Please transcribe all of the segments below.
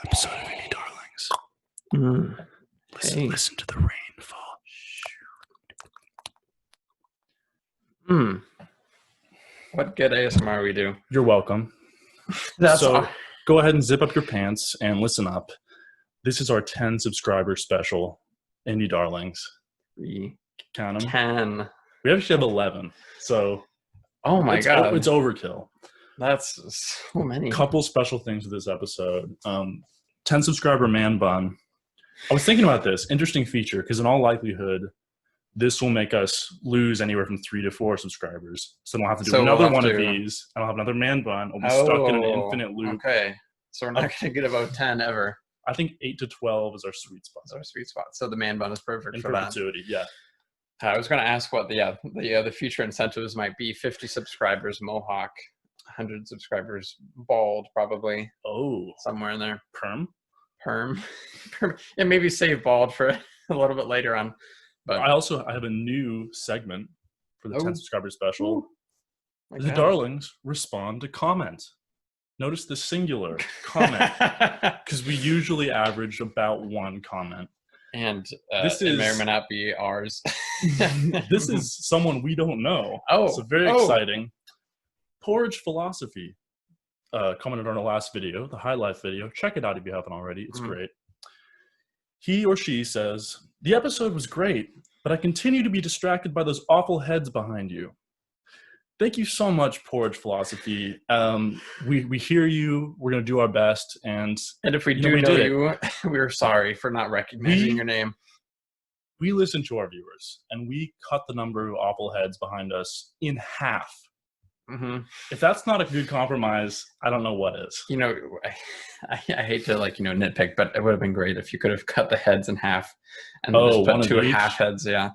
episode of Indie Darlings. Hey. Listen to the rain fall. What good ASMR we do? You're welcome. So go ahead and zip up your pants and listen up. This is our 10 subscriber special, Indie Darlings. Count them. 10. We actually have 11. So Oh my god. It's overkill. That's so many. Couple special things with this episode. 10 subscriber man bun. I was thinking about this. Interesting feature, because in all likelihood, this will make us lose anywhere from 3 to 4 subscribers. So we'll have to do another one of these. And I'll have another man bun. I'll be stuck in an infinite loop. Okay. So we're not going to get about 10 ever. I think 8 to 12 is our sweet spot. That's our sweet spot. So the man bun is perfect for perpetuity, that. Yeah. I was going to ask what the future incentives might be. 50 subscribers, mohawk. 100 subscribers, bald, probably. Oh. Somewhere in there. Perm. Yeah, maybe save bald for a little bit later on. But I have a new segment for the 10 subscriber special. The God. Darlings respond to comments. Notice the singular comment, because we usually average about 1 comment. And it may or may not be ours. This is someone we don't know. So very exciting. Porridge Philosophy commented on our last video, the High Life video. Check it out if you haven't already. It's great. He or she says, "The episode was great, but I continue to be distracted by those awful heads behind you." Thank you so much, Porridge Philosophy. We hear you. We're going to do our best. And if we do know you, we're sorry for not recognizing your name. We listen to our viewers, and we cut the number of awful heads behind us in half. If that's not a good compromise, I don't know what is. I hate to nitpick, but it would have been great if you could have cut the heads in half and just put 2 half heads. Yeah.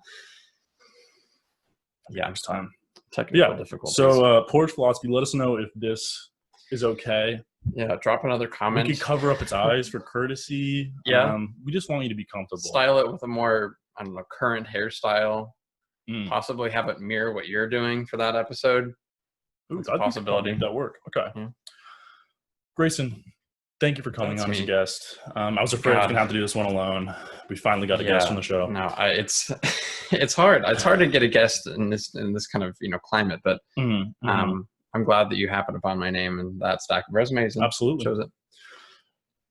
Next time. Technical difficulties. So Porridge Philosophy, let us know if this is okay. Yeah, drop another comment. We could cover up its eyes for courtesy. Yeah. We just want you to be comfortable. Style it with a more, current hairstyle. Possibly have it mirror what you're doing for that episode. Ooh, that's a possibility. Make that work. Okay. Grayson, thank you for coming on as a guest. I was afraid I was going to have to do this one alone. We finally got a guest on the show. No, it's hard. It's hard to get a guest in this kind of climate, but I'm glad that you happened upon my name and that stack of resumes and chose it.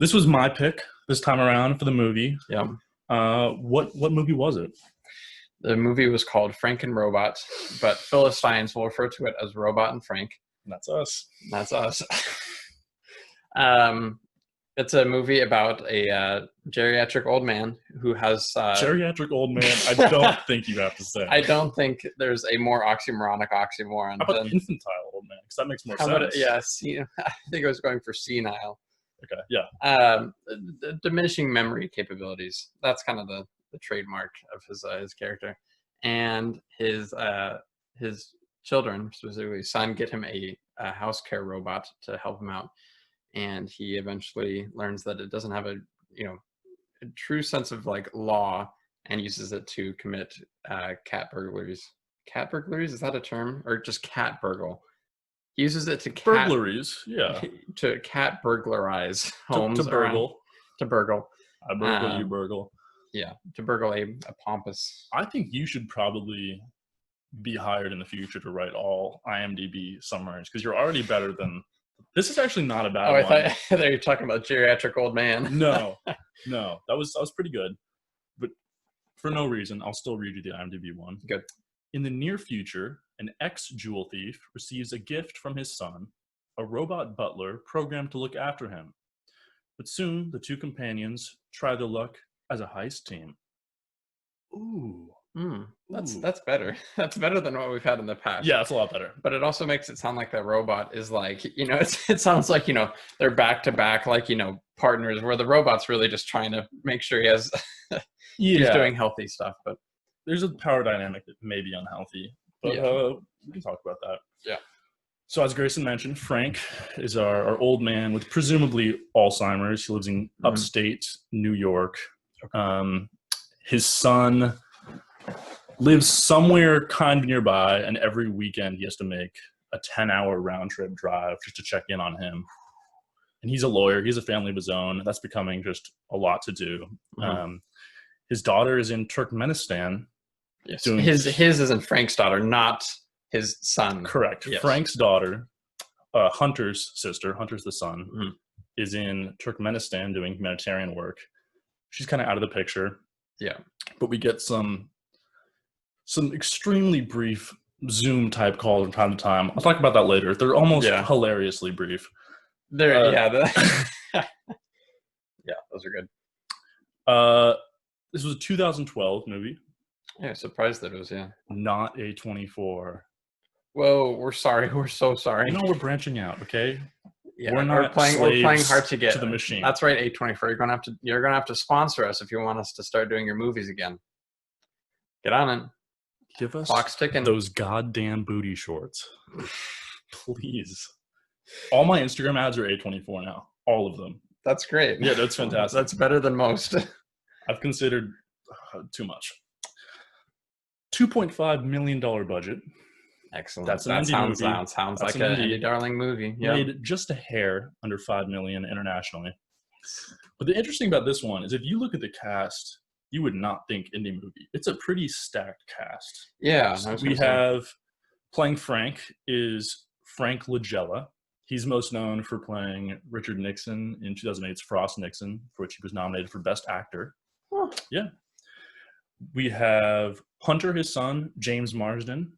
This was my pick this time around for the movie. Yeah. What movie was it? The movie was called Frank and Robot, but Philistines will refer to it as Robot and Frank. That's us. That's us. It's a movie about a geriatric old man who has... geriatric old man, I don't think you have to say. I don't think there's a more oxymoronic oxymoron. How about infantile old man? Because that makes more sense. I think I was going for senile. Okay, yeah. Diminishing memory capabilities. That's kind of the trademark of his character. And his children, specifically his son, get him a house care robot to help him out. And he eventually learns that it doesn't have a true sense of law, and uses it to commit cat burglaries. Cat burglaries, is that a term? Or just cat burgle? He uses it to burglaries, yeah. To cat burglarize homes. To burgle. To burgle. I burgle, you burgle. Yeah, to burgle a pompous. I think you should probably be hired in the future to write all IMDb summaries, because you're already better than... This is actually not a bad one. I thought you were talking about geriatric old man. No. That was pretty good. But for no reason, I'll still read you the IMDb one. Good. In the near future, an ex-jewel thief receives a gift from his son, a robot butler programmed to look after him. But soon, the 2 companions try their luck as a heist team. Ooh. That's better. That's better than what we've had in the past. Yeah, it's a lot better. But it also makes it sound like that robot is it sounds like, they're back to back, partners, where the robot's really just trying to make sure he has, he's doing healthy stuff. But there's a power dynamic that may be unhealthy. But we can talk about that. Yeah. So as Grayson mentioned, Frank is our old man with presumably Alzheimer's. He lives in upstate New York. His son lives somewhere kind of nearby, and every weekend he has to make a 10-hour round trip drive just to check in on him. and he's a lawyer. He has a family of his own. That's becoming just a lot to do. His daughter is in Turkmenistan. Yes. His isn't Frank's daughter, not his son. Correct. Yes. Frank's daughter, Hunter's sister, Hunter's the son, is in Turkmenistan doing humanitarian work. She's kind of out of the picture. Yeah. But we get some extremely brief Zoom type calls from time to time. I'll talk about that later. They're almost hilariously brief. Yeah, those are good. This was a 2012 movie. Yeah, surprised that it was, not A24. Whoa, we're sorry. We're so sorry. We're branching out, okay? Yeah, we're playing hard to get to the machine. That's right, A24. You're gonna have to sponsor us if you want us to start doing your movies again. Get on it. Give us clock's ticking. Those goddamn booty shorts, please. All my Instagram ads are A24 now. All of them. That's great. Yeah, that's fantastic. That's better than most. I've considered too much. $2.5 million budget. Excellent. That's an indie movie. Sounds like an indie darling movie. Yeah. Made just a hair under $5 million internationally. But the interesting about this one is if you look at the cast, you would not think indie movie. It's a pretty stacked cast. Yeah. So we have playing Frank is Frank Langella. He's most known for playing Richard Nixon in 2008's Frost Nixon, for which he was nominated for Best Actor. Oh. Yeah. We have Hunter, his son, James Marsden.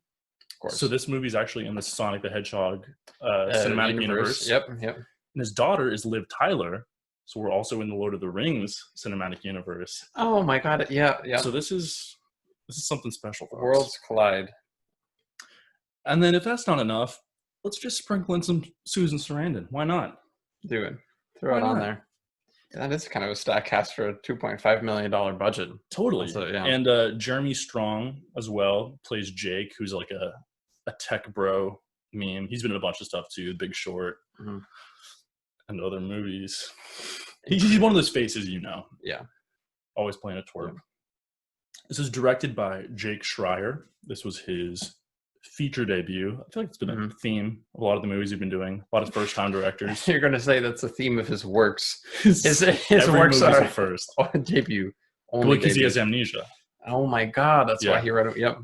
Of course. So this movie is actually in the Sonic the Hedgehog cinematic universe. Yep. And his daughter is Liv Tyler. So we're also in the Lord of the Rings cinematic universe. Oh my God! Yeah. So this is something special for Worlds us. collide. And then if that's not enough, let's just sprinkle in some Susan Sarandon. Why not? Do it. Throw it on there. Yeah, that is kind of a stack cast for a $2.5 million budget. Totally. So, yeah. And Jeremy Strong as well plays Jake, who's like a tech bro meme. He's been in a bunch of stuff too, The Big Short and other movies. He's one of those faces, Yeah. Always playing a twerp. Yeah. This is directed by Jake Schreier. This was his feature debut. I feel like it's been a theme of a lot of the movies he's been doing. A lot of first-time directors. You're going to say that's the theme of his works. His works are first debut. Only because he has amnesia. Oh my God, that's why he wrote it. Yep.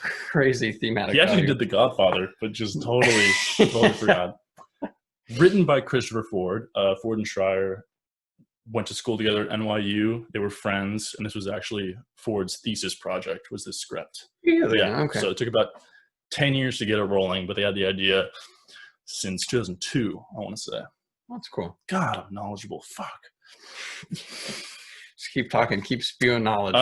Crazy thematic. He actually did The Godfather, but just totally forgot. Written by Christopher Ford. Ford and Schreier went to school together at NYU. They were friends, and this was actually Ford's thesis project, was this script. Really? Yeah. Okay. So it took about 10 years to get it rolling, but they had the idea since 2002, I want to say. That's cool. God, I'm knowledgeable. Fuck. Just keep talking. Keep spewing knowledge.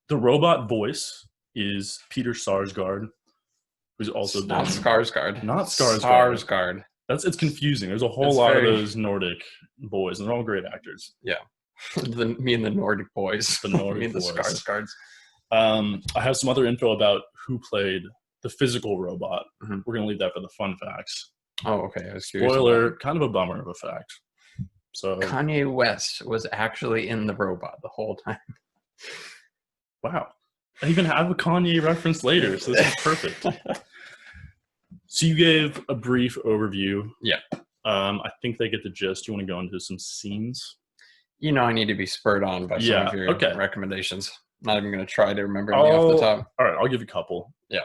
The robot voice is Peter Sarsgaard, who's also not Skarsgård. Not Skarsgård. Sarsgaard. It's confusing. There's a whole lot of those Nordic boys, and they're all great actors. Yeah. Me and the Nordic boys. The Nordic boys. The Skarsgårds. I have some other info about who played the physical robot. We're going to leave that for the fun facts. Oh, okay. I was curious. Spoiler, kind of a bummer of a fact. So Kanye West was actually in the robot the whole time. Wow. I even have a Kanye reference later, so this is perfect. So you gave a brief overview. Yeah. I think they get the gist. You want to go into some scenes? I need to be spurred on by some of your recommendations. Not even going to try to remember any off the top. All right, I'll give you a couple. Yeah.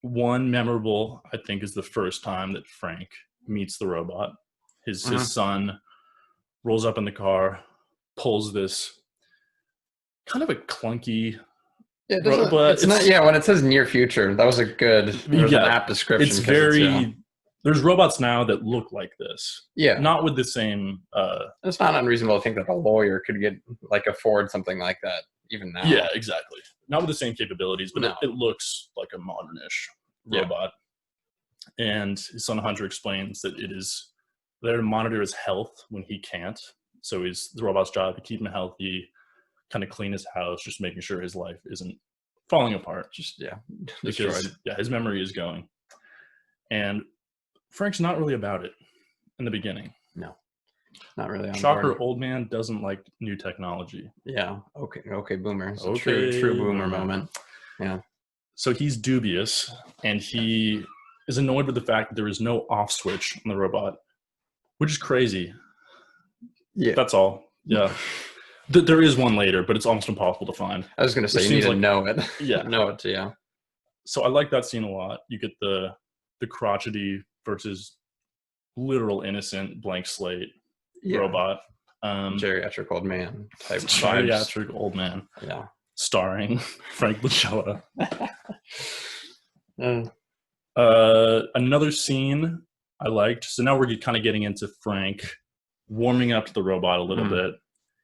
One memorable, I think, is the first time that Frank meets the robot. His son rolls up in the car, pulls this kind of a clunky... Yeah, it's not. Yeah, when it says near future, that was a good an apt description. It's very. There's robots now that look like this. Yeah, not with the same. It's not unreasonable to think that a lawyer could afford something like that even now. Yeah, exactly. Not with the same capabilities, but it looks like a modernish robot. And his son Hunter explains that it is there to monitor his health when he can't. So it's the robot's job to keep him healthy, kind of clean his house, just making sure his life isn't falling apart. Just because his memory is going. And Frank's not really about it in the beginning. No, not really. Shocker, old man doesn't like new technology. Yeah. Okay, boomer. It's a true boomer moment. Yeah. So he's dubious, and he is annoyed with the fact that there is no off switch on the robot. which is crazy. Yeah, that's all. Yeah, there is one later, but it's almost impossible to find. I was going to say you need to know it. Yeah, know it. Yeah. So I like that scene a lot. You get the crotchety versus literal innocent blank slate robot. Geriatric old man type geriatric old man. Yeah. Starring Frank Langella. Another scene I liked. So now we're kind of getting into Frank warming up to the robot a little bit.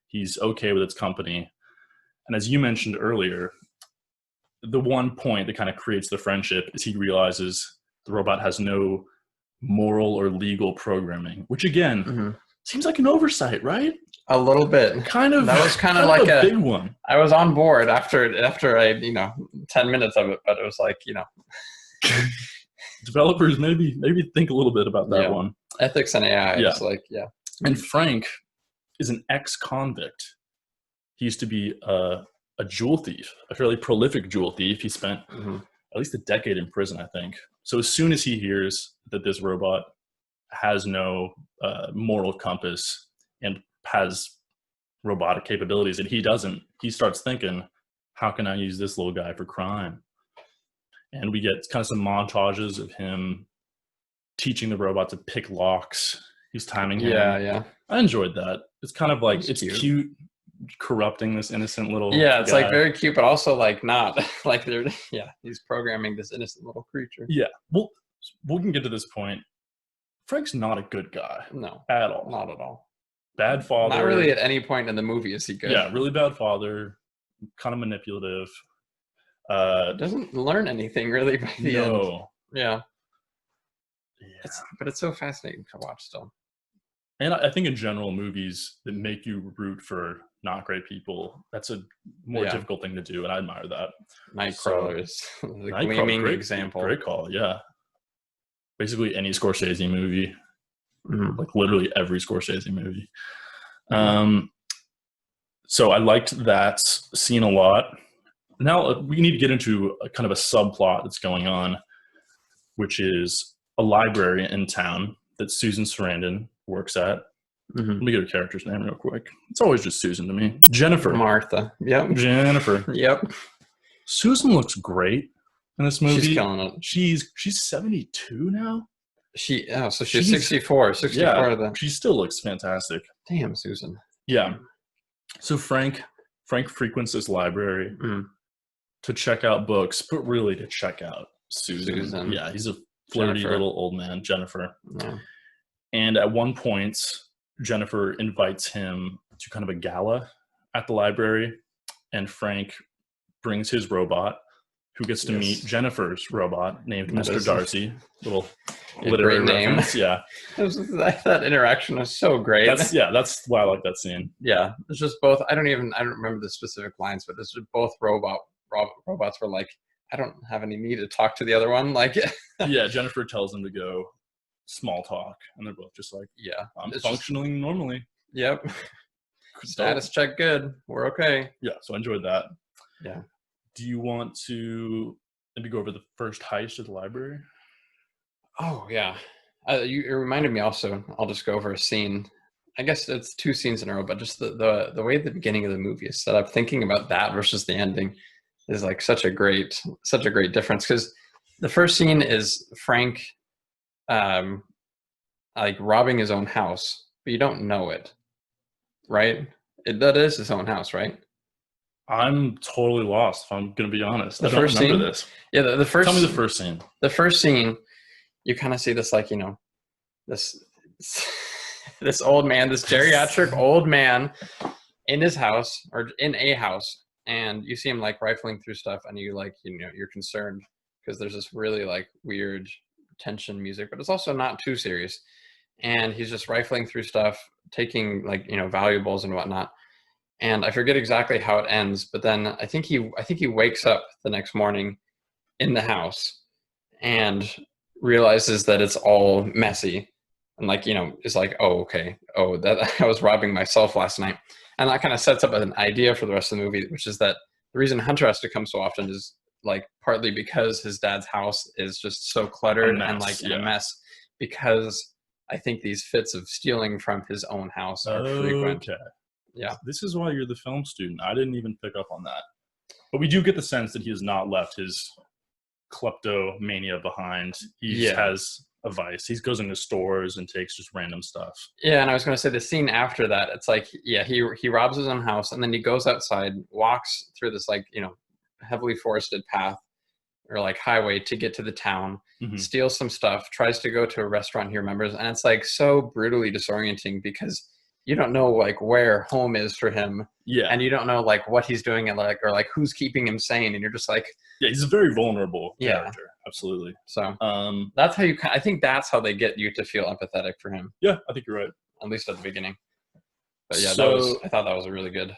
He's okay with its company. And as you mentioned earlier, the one point that kind of creates the friendship is he realizes the robot has no moral or legal programming, which again seems like an oversight, right? A little bit. Kind of. That was kind of like a big one. I was on board after I 10 minutes of it, but it was like developers maybe think a little bit about that one. Ethics and AI. Yeah. It's like And Frank is an ex-convict. He used to be a jewel thief, a fairly prolific jewel thief. He spent at least a decade in prison, I think. So as soon as he hears that this robot has no moral compass and has robotic capabilities and he doesn't, he starts thinking, how can I use this little guy for crime? And we get kind of some montages of him teaching the robot to pick locks. He's timing him. Yeah. I enjoyed that. It's kind of like, it's cute corrupting this innocent little it's guy. like very cute, but also like not like they're he's programming this innocent little creature. Yeah. Well, we can get to this point. Frank's not a good guy. No. At all. Not at all. Bad father. Not really at any point in the movie is he good. Yeah, really bad father. Kind of manipulative. Doesn't learn anything really by the end. Yeah. But it's so fascinating to watch still. And I think in general, movies that make you root for not great people, that's a more difficult thing to do, and I admire that. Nightcrawler is the gleaming example. Great call, yeah. Basically any Scorsese movie, like literally every Scorsese movie. So I liked that scene a lot. Now we need to get into a kind of a subplot that's going on, which is a library in town that Susan Sarandon works at. Let me get her character's name real quick. It's always just Susan to me. Jennifer. Martha. Yep. Jennifer. Yep. Susan looks great in this movie. She's killing it. She's 72 now. So she's 64. 64 then. She still looks fantastic. Damn, Susan. Yeah. So Frank frequents this library to check out books, but really to check out Susan. Yeah, he's a flirty little old man, Jennifer. Yeah. And at one point, Jennifer invites him to kind of a gala at the library, and Frank brings his robot, who gets to meet Jennifer's robot named Mr. Darcy. Little literary name. Yeah. That interaction was so great. That's why I like that scene. Yeah. It's just both. I don't remember the specific lines, but it's just both robots were like, I don't have any need to talk to the other one. Like, yeah, Jennifer tells him to go small talk, and they're both just like, yeah, I'm functioning normally. Yep. Status check good. We're okay. Yeah, so I enjoyed that. Yeah. Do you want to maybe go over the first heist at the library? Oh, yeah. It reminded me also, I'll just go over a scene. I guess it's two scenes in a row, but just the way the beginning of the movie is set up, thinking about that versus the ending is like such a great difference. Because the first scene is Frank like robbing his own house, but you don't know it, right? That is his own house, right? I'm totally lost, if I'm going to be honest. The first scene? This. Yeah, the first... Tell me the first scene. The first scene, you kind of see this, like, this old man, this geriatric old man in his house, or in a house, and you see him, like, rifling through stuff, and you, like, you're concerned, because there's this really, like, weird tension music, but it's also not too serious. And he's just rifling through stuff, taking, like, valuables and whatnot. And I forget exactly how it ends, but then I think he wakes up the next morning in the house and realizes that it's all messy, and is like, oh, okay, that I was robbing myself last night. And that kind of sets up an idea for the rest of the movie, which is that the reason Hunter has to come so often is like partly because his dad's house is just so cluttered and like in a mess, because I think these fits of stealing from his own house are frequent. Okay. Yeah. This is why you're the film student. I didn't even pick up on that. But we do get the sense that he has not left his kleptomania behind. He has a vice. He goes into stores and takes just random stuff. Yeah, and I was going to say the scene after that, it's like, yeah, he robs his own house, and then he goes outside, walks through this, like, you know, heavily forested path or like highway to get to the town, steals some stuff, tries to go to a restaurant he remembers, and it's like so brutally disorienting because you don't know like where home is for him, and you don't know like what he's doing and like, or like who's keeping him sane, and you're just like, he's a very vulnerable character. Absolutely. So that's how I think that's how they get you to feel empathetic for him. Yeah, I think you're right, at least at the beginning. But yeah, I thought that was a really good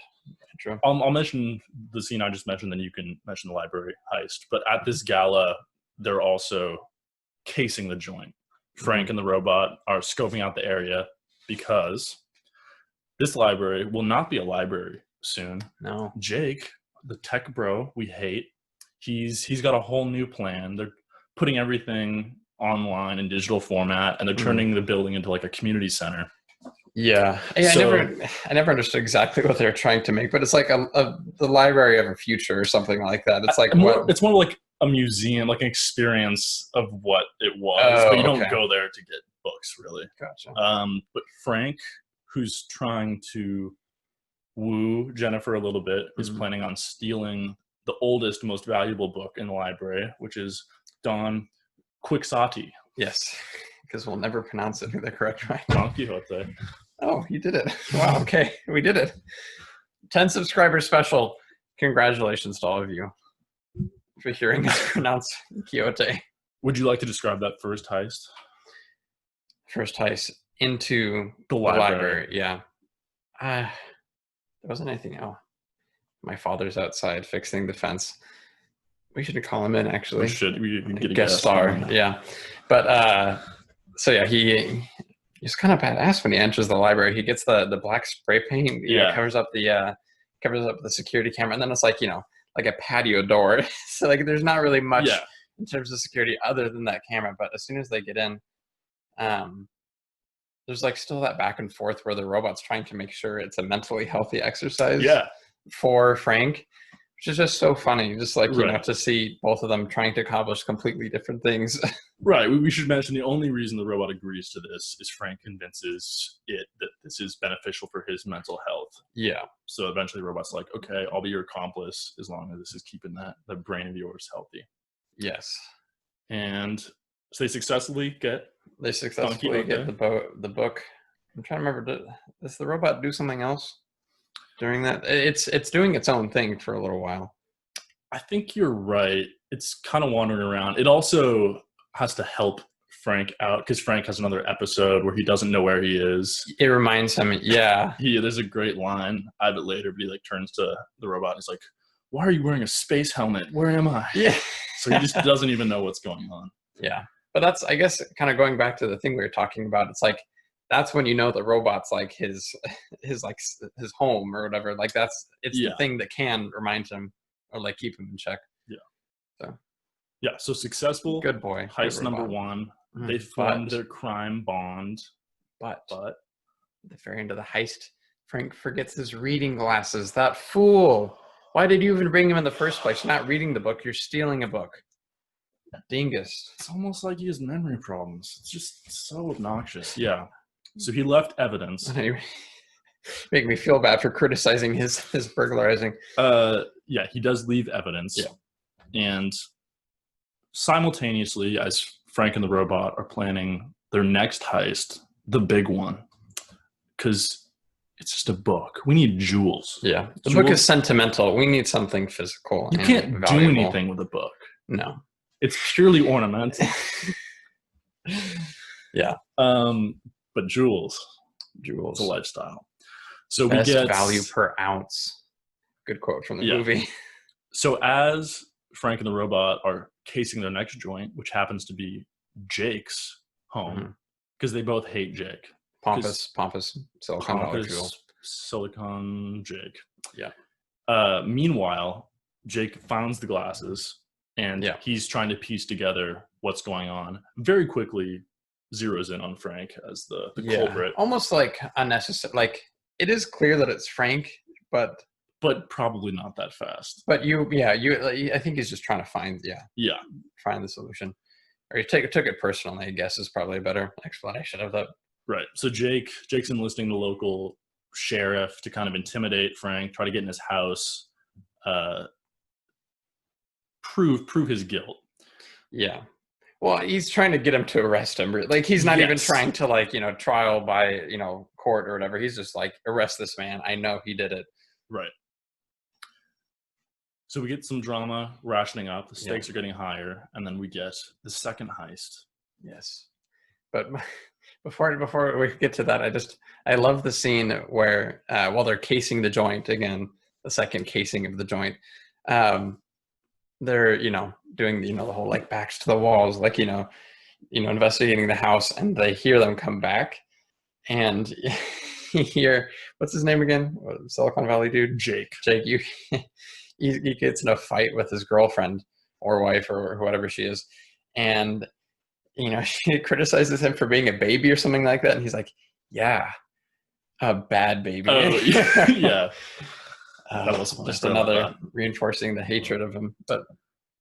intro. I'll mention the scene I just mentioned, then you can mention the library heist. But at this gala, they're also casing the joint. Frank and the robot are scoping out the area because this library will not be a library soon. No. Jake, the tech bro we hate, he's got a whole new plan. They're putting everything online in digital format, and they're turning the building into like a community center. Yeah, I never understood exactly what they're trying to make, but it's like the library of a future or something like that. It's like it's more like a museum, like an experience of what it was, but you don't go there to get books, really. Gotcha. But Frank, who's trying to woo Jennifer a little bit, is planning on stealing the oldest, most valuable book in the library, which is Don Quixote. Yes, because we'll never pronounce it the correct way. Don Quixote. Oh, you did it. Wow, okay, we did it. 10 subscribers special. Congratulations to all of you for hearing us pronounce Quixote. Would you like to describe that first heist? First heist into the library. Yeah. There wasn't anything else. My father's outside fixing the fence. We should call him in, actually. We should. We get a guest star. Yeah. But so yeah, he's kind of badass when he enters the library. He gets the black spray paint. You know, covers up the security camera, and then it's like, you know, like a patio door. So like there's not really much in terms of security other than that camera. But as soon as they get in, there's like still that back and forth where the robot's trying to make sure it's a mentally healthy exercise for Frank, which is just so funny. Just like, you know, to see both of them trying to accomplish completely different things. Right. We should mention the only reason the robot agrees to this is Frank convinces it that this is beneficial for his mental health. Yeah. So eventually the robot's like, okay, I'll be your accomplice as long as this is keeping that brain of yours healthy. Yes. And so they successfully get the book. I'm trying to remember, does the robot do something else during that? It's doing its own thing for a little while. I think you're right. It's kind of wandering around. It also has to help Frank out because Frank has another episode where he doesn't know where he is. It reminds him, there's a great line. I have it later, but he like turns to the robot and he's like, "Why are you wearing a space helmet? Where am I?" Yeah. So he just doesn't even know what's going on. Yeah. But that's, I guess, kind of going back to the thing we were talking about. It's like, that's when you know the robot's like his home or whatever. Like it's the thing that can remind him or like keep him in check. Yeah. So successful. Good boy. Heist good number one. They formed their crime bond. But at the very end of the heist, Frank forgets his reading glasses. That fool. Why did you even bring him in the first place? You're not reading the book. You're stealing a book. Dingus. It's almost like he has memory problems. It's just so obnoxious. Yeah. So he left evidence. Make me feel bad for criticizing his burglarizing. He does leave evidence. Yeah. And simultaneously, as Frank and the robot are planning their next heist, the big one, because it's just a book. We need jewels. Yeah. The book is sentimental. We need something physical. You can't do anything with a book. No. It's purely ornamental. Yeah. But jewels. It's a lifestyle. So Best we get value per ounce. Good quote from the movie. So as Frank and the robot are casing their next joint, which happens to be Jake's home, because they both hate Jake. Pompous Silicon Dollar jewels. Silicon Jake. Yeah. Meanwhile, Jake finds the glasses, and he's trying to piece together what's going on. Very quickly, zeroes in on Frank as the culprit. Almost like unnecessary. Like, it is clear that it's Frank, but probably not that fast. But I think he's just trying to find the solution. Or he took it personally, I guess, is probably a better explanation of that. Right. So Jake's enlisting the local sheriff to kind of intimidate Frank, try to get in his house, prove his guilt. Yeah. Well, he's trying to get him to arrest him. Like, he's not even trying to, like, trial by, court or whatever. He's just like, arrest this man. I know he did it. Right. So we get some drama rationing up. The stakes are getting higher, and then we get the second heist. Yes. But before we get to that, I love the scene where while they're casing the joint again, the second casing of the joint, they're doing the whole like backs to the walls, like investigating the house, and they hear them come back, and you hear, what's his name again? Silicon Valley dude? Jake. He gets in a fight with his girlfriend or wife or whatever she is, and she criticizes him for being a baby or something like that, and he's like, yeah, a bad baby. Oh, yeah. That was just another reinforcing the hatred of him. But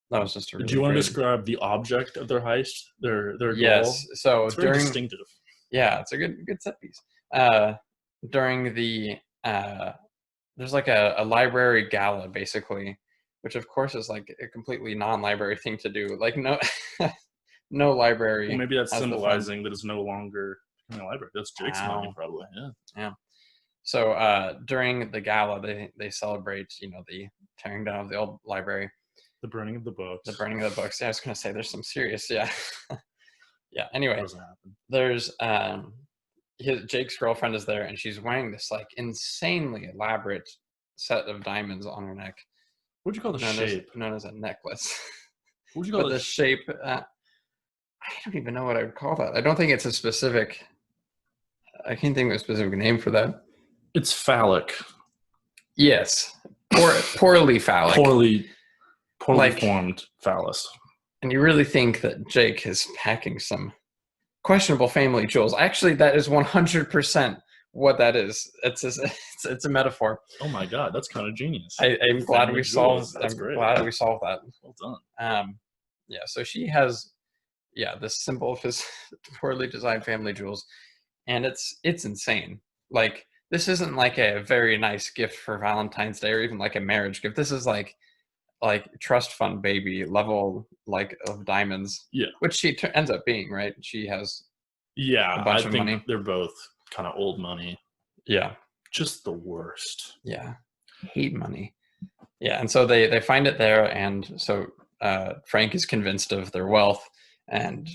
that was just a really Do you want to describe the object of their heist? Their goal? Yes. So it's very distinctive. Yeah, it's a good set piece. During the there's like a library gala, basically, which of course is like a completely non-library thing to do. Like no library. Well, maybe that's symbolizing that it's no longer a library. That's Jake's money, probably. Yeah. So during the gala, they celebrate, the tearing down of the old library, the burning of the books. Yeah, I was gonna say there's some serious, yeah. Anyway, doesn't happen. There's Jake's girlfriend is there, and she's wearing this like insanely elaborate set of diamonds on her neck. What'd you call the shape? Known as a necklace. What'd you call the shape? I don't even know what I would call that. I don't think it's a specific. I can't think of a specific name for that. It's phallic. Yes, poorly phallic. Poorly formed phallus. And you really think that Jake is packing some questionable family jewels? Actually, that is 100% what that is. It's a metaphor. Oh my God, that's kind of genius. I'm glad we solved. That's great. Glad we solved that. Well done. So she has, this symbol of his poorly designed family jewels, and it's insane. Like, this isn't like a very nice gift for Valentine's Day or even like a marriage gift. This is like trust fund baby level, like, of diamonds. Yeah. Which she ends up being, right? She has a bunch of money. They're both kind of old money. Yeah. Just the worst. Yeah. Hate money. Yeah. And so they find it there. And so Frank is convinced of their wealth. And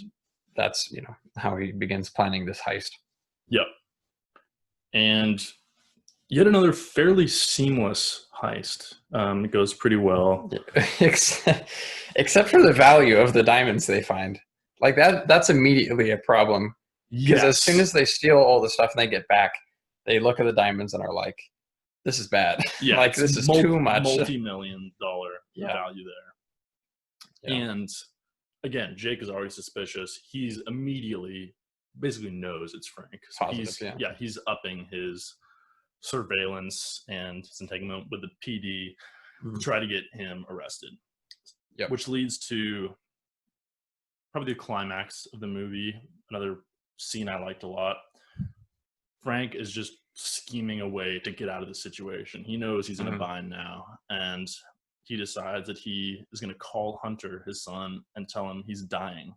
that's, how he begins planning this heist. Yep. And yet another fairly seamless heist. It goes pretty well. Except for the value of the diamonds they find. Like, that's immediately a problem. Because as soon as they steal all the stuff and they get back, they look at the diamonds and are like, this is bad. Yeah, like, this is too much. Multi-million-dollar value there. Yeah. And again, Jake is already suspicious. He's immediately basically knows it's Frank. So Positive, he's upping his surveillance and his entanglement with the PD to try to get him arrested. Yep. Which leads to probably the climax of the movie, another scene I liked a lot. Frank is just scheming a way to get out of the situation. He knows he's in a bind now, and he decides that he is going to call Hunter, his son, and tell him he's dying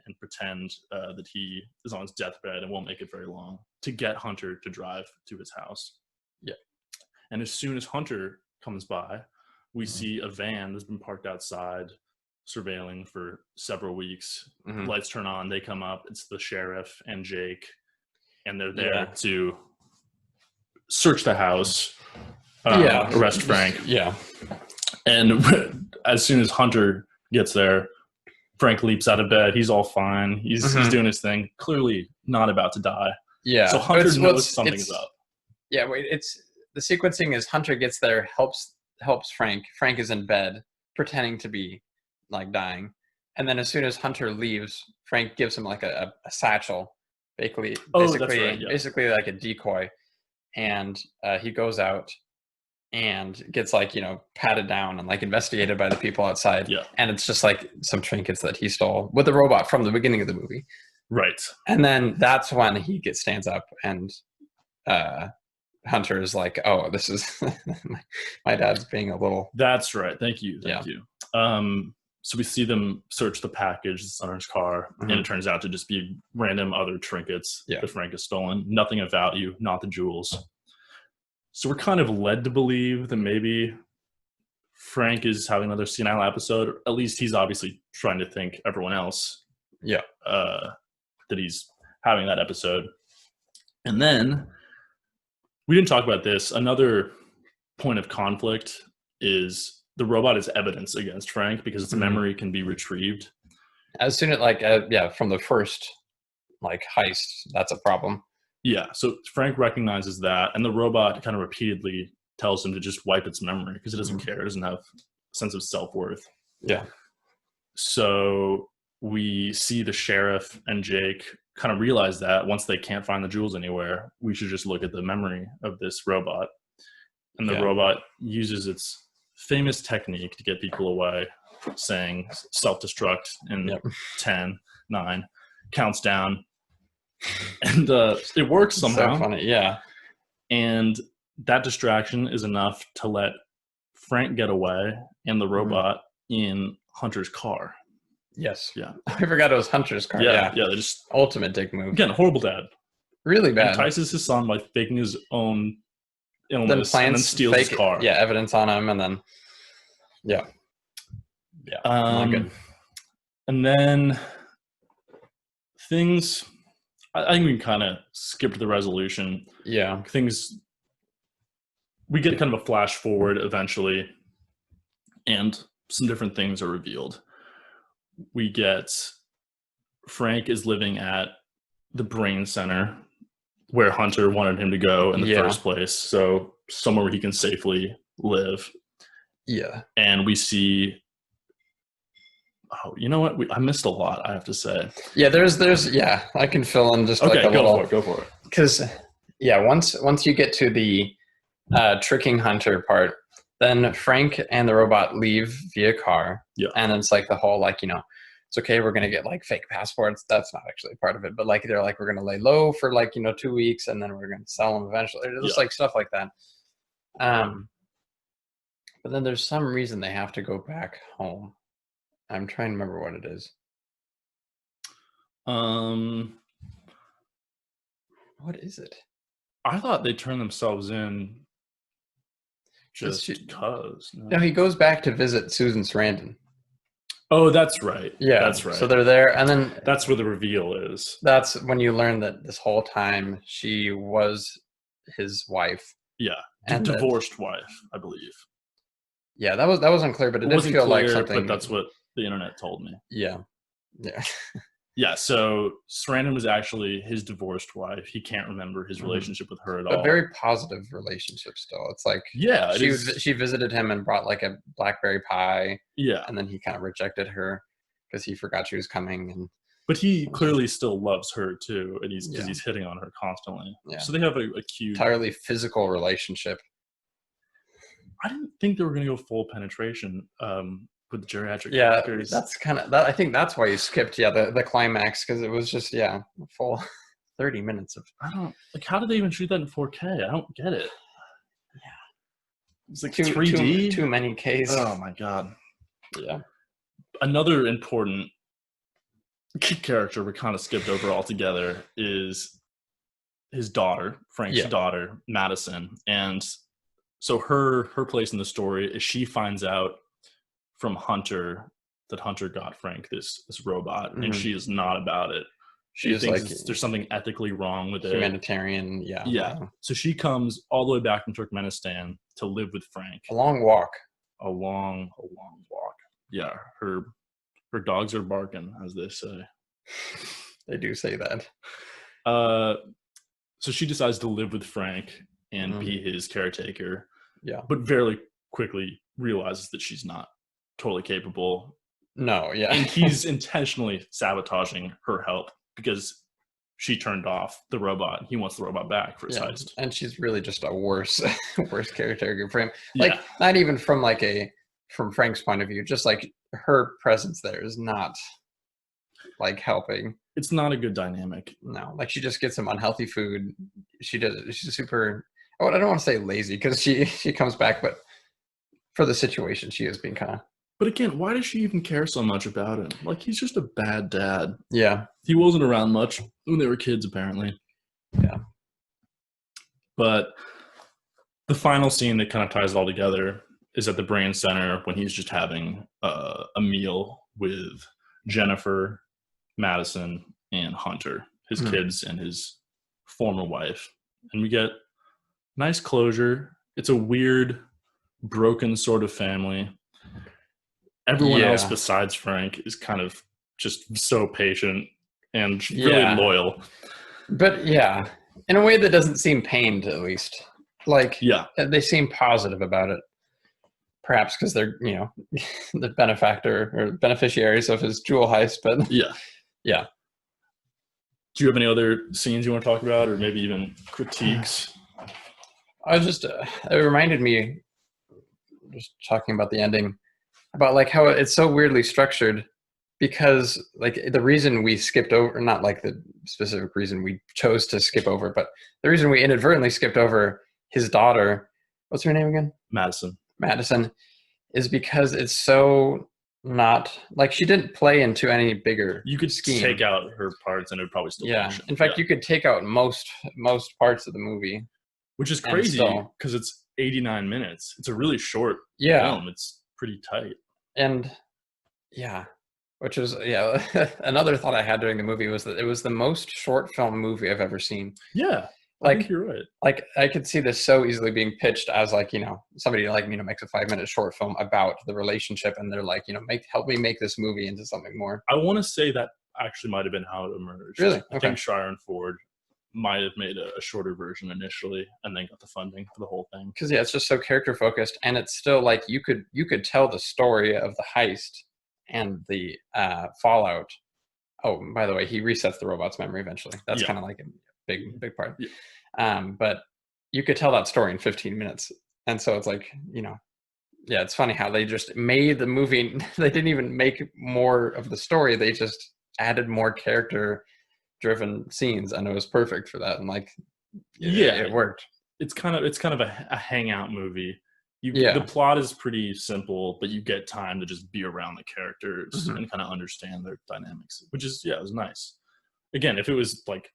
and pretend that he is on his deathbed and won't make it very long, to get Hunter to drive to his house. Yeah. And as soon as Hunter comes by, we see a van that's been parked outside, surveilling for several weeks. Lights turn on, they come up, it's the sheriff and Jake, and they're there to search the house, arrest Frank. Yeah. And as soon as Hunter gets there, Frank leaps out of bed. He's all fine. He's doing his thing. Clearly not about to die. Yeah. So Hunter knows something's up. Yeah. Wait. The sequencing is Hunter gets there, helps Frank. Frank is in bed, pretending to be like dying, And then as soon as Hunter leaves, Frank gives him like a satchel, basically, that's right, yeah. basically like a decoy, and he goes out and gets like patted down and like investigated by the people outside. Yeah. And it's just like some trinkets that he stole with the robot from the beginning of the movie. Right. And then that's when he stands up and Hunter is like, "Oh, this is my dad's being a little." That's right. Thank you. So we see them search the package that's under his car, and it turns out to just be random other trinkets that Frank has stolen. Nothing of value, not the jewels. So we're kind of led to believe that maybe Frank is having another senile episode. Or at least he's obviously trying to think everyone else. Yeah. That he's having that episode. And then we didn't talk about this. Another point of conflict is the robot is evidence against Frank because its memory can be retrieved. As soon as from the first heist, that's a problem. Yeah, so Frank recognizes that, and the robot kind of repeatedly tells him to just wipe its memory because it doesn't care. It doesn't have a sense of self-worth. Yeah. So we see the sheriff and Jake kind of realize that once they can't find the jewels anywhere, we should just look at the memory of this robot. And the robot uses its famous technique to get people away, saying self-destruct in 10, 9, counts down. And it works somehow. So funny, yeah. And that distraction is enough to let Frank get away and the robot in Hunter's car. Yes. Yeah. I forgot it was Hunter's car. Yeah. They just ultimate dick move. Again, horrible dad. Really bad. Entices his son by faking his own illness and then steals his car. Yeah, evidence on him, and then not good. And then things. I think we kind of skipped the resolution. Yeah. We get kind of a flash forward eventually, and some different things are revealed. We get Frank is living at the brain center where Hunter wanted him to go in the first place. So somewhere where he can safely live. Yeah. And we see, you know what? I missed a lot, I have to say. Yeah, there's I can fill in just okay, like a little. Go for it. Because, once you get to the tricking Hunter part, then Frank and the robot leave via car. Yeah. And it's like the whole, it's okay, we're going to get fake passports. That's not actually part of it. But they're we're going to lay low for 2 weeks and then we're going to sell them eventually. It's just stuff like that. But then there's some reason they have to go back home. I'm trying to remember what it is. What is it? I thought they turned themselves in just because. No, he goes back to visit Susan Sarandon. Oh, that's right. Yeah, that's right. So they're there, and then that's where the reveal is. That's when you learn that this whole time she was his wife. Yeah, and divorced wife, I believe. Yeah, that was unclear, but it did feel like something. But that's what the internet told me. Yeah. Yeah, so Sarandon was actually his divorced wife. He can't remember his relationship with her at all. A very positive relationship still. It's she visited him and brought a blackberry pie. Yeah. And then he kind of rejected her because he forgot she was coming. But he clearly still loves her too, and he's hitting on her constantly. Yeah. So they have a cute, entirely physical relationship. I didn't think they were going to go full penetration. With the geriatric characters. That's kind of that. I think that's why you skipped the climax, because it was just a full 30 minutes of. I don't how did they even shoot that in 4K? I don't get it. Yeah, it's 3D. Too many Ks. Oh my god. Yeah. Another important character we kind of skipped over altogether is his daughter, Frank's daughter, Madison, and so her place in the story is she finds out from Hunter that Hunter got Frank this robot, and she is not about it. She thinks there's something ethically wrong with humanitarian, it. Yeah. So she comes all the way back from Turkmenistan to live with Frank. A long walk. A long walk. Yeah. Her dogs are barking, as they say. They do say that. So she decides to live with Frank and be his caretaker. Yeah. But very quickly realizes that she's not totally capable. No, yeah. And he's intentionally sabotaging her help because she turned off the robot. He wants the robot back for his heist. And she's really just a worse character for him. Yeah. Like, not even from from Frank's point of view, just like her presence there is not like helping. It's not a good dynamic. No, like she just gets some unhealthy food. She's super, I don't want to say lazy because she comes back, but for the situation, she is being kind of. But again, why does she even care so much about him? Like, he's just a bad dad. Yeah. He wasn't around much when they were kids, apparently. Yeah. But the final scene that kind of ties it all together is at the Brain Center when he's just having a meal with Jennifer, Madison, and Hunter, his kids and his former wife. And we get nice closure. It's a weird, broken sort of family. Everyone else besides Frank is kind of just so patient and really loyal. But yeah, in a way that doesn't seem pained, at least. Like, they seem positive about it. Perhaps because they're, the benefactor or beneficiaries of his jewel heist. But yeah. Do you have any other scenes you want to talk about, or maybe even critiques? I was just, it reminded me, just talking about the ending, about like how it's so weirdly structured, because like the reason we skipped over, not like the specific reason we chose to skip over, but the reason we inadvertently skipped over his daughter, what's her name again? Madison, is because it's so not like she didn't play into any bigger you could scheme. Take out her parts and it would probably still function. In fact, you could take out most parts of the movie, which is crazy because it's 89 minutes. It's a really short film. It's pretty tight. And which is another thought I had during the movie was that it was the most short film movie I've ever seen. I think you're right. Like, I could see this so easily being pitched as like, somebody like, makes a 5-minute short film about the relationship, and they're like, help me make this movie into something more. I want to say that actually might have been how it emerged. Really? I think Shire and Ford might have made a shorter version initially and then got the funding for the whole thing. Because it's just so character focused, and it's still like you could tell the story of the heist and the fallout. Oh, by the way, he resets the robot's memory eventually. That's kind of like a big part. But you could tell that story in 15 minutes. And so it's like, it's funny how they just made the movie. They didn't even make more of the story. They just added more character driven scenes, and it was perfect for that. And like, it worked. It's kind of a hangout movie. The plot is pretty simple, but you get time to just be around the characters and kind of understand their dynamics, which is, it was nice. Again, if it was like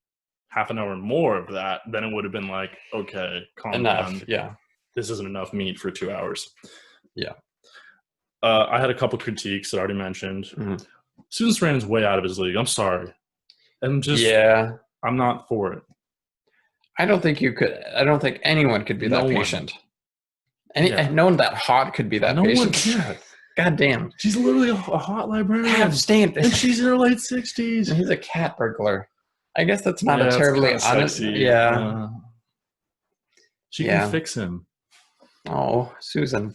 half an hour more of that, then it would have been like, okay, calm down. This isn't enough meat for 2 hours. I had a couple critiques that I already mentioned. Susan Sarandon's way out of his league. I'm sorry. I'm just, I'm not for it. I don't think anyone could be that patient. No one that hot could be that patient. God damn. She's literally a hot librarian. Abstained. And she's in her late 60s. And he's a cat burglar. I guess that's not a terribly honest. She can fix him. Oh, Susan.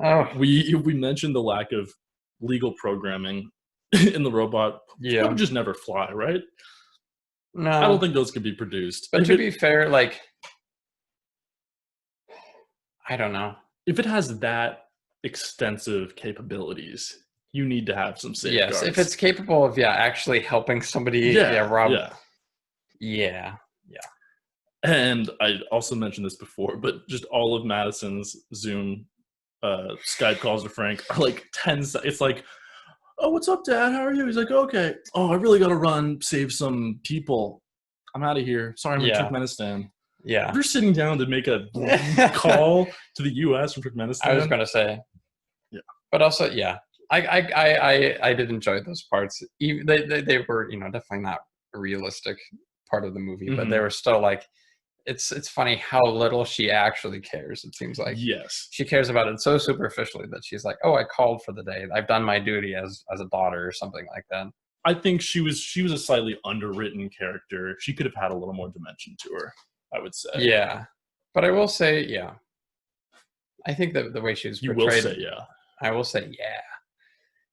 Oh. We mentioned the lack of legal programming in the robot. That would just never fly, right? No. I don't think those could be produced. But to be fair, like, I don't know. If it has that extensive capabilities, you need to have some safeguards. Yes, if it's capable of actually helping somebody rob. Yeah. And I also mentioned this before, but just all of Madison's Zoom Skype calls to Frank are like 10 seconds. It's like, oh, what's up, Dad? How are you? He's like, okay. Oh, I really got to run, save some people. I'm out of here. Sorry, I'm in Turkmenistan. If you're sitting down to make a call to the U.S. from Turkmenistan. I was going to say. Yeah. But also, I did enjoy those parts. Even they were, definitely not a realistic part of the movie, but they were still like, it's funny how little she actually cares. It seems like she cares about it so superficially that she's like, oh, I called for the day. I've done my duty as a daughter or something like that. I think she was a slightly underwritten character. She could have had a little more dimension to her, I would say. Yeah, but I will say, I think that the way she was portrayed. You will say, I will say,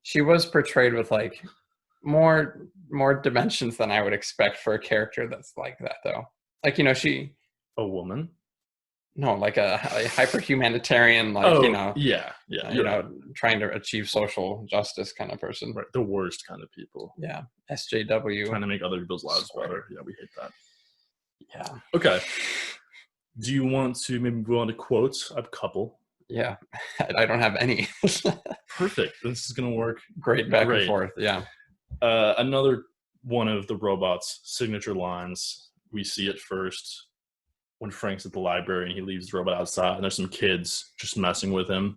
She was portrayed with like more dimensions than I would expect for a character that's like that, though. Like, you know, she a woman. No, like a hyper humanitarian, like yeah, you know, trying to achieve social justice kind of person. Right, the worst kind of people. Yeah, SJW. Trying to make other people's lives better. Yeah, we hate that. Yeah. Okay. Do you want to maybe move on to quotes? I have a couple. Yeah, I don't have any. Perfect. This is gonna work. Great back and forth. Yeah. Another one of the robot's signature lines. We see it first when Frank's at the library and he leaves the robot outside, and there's some kids just messing with him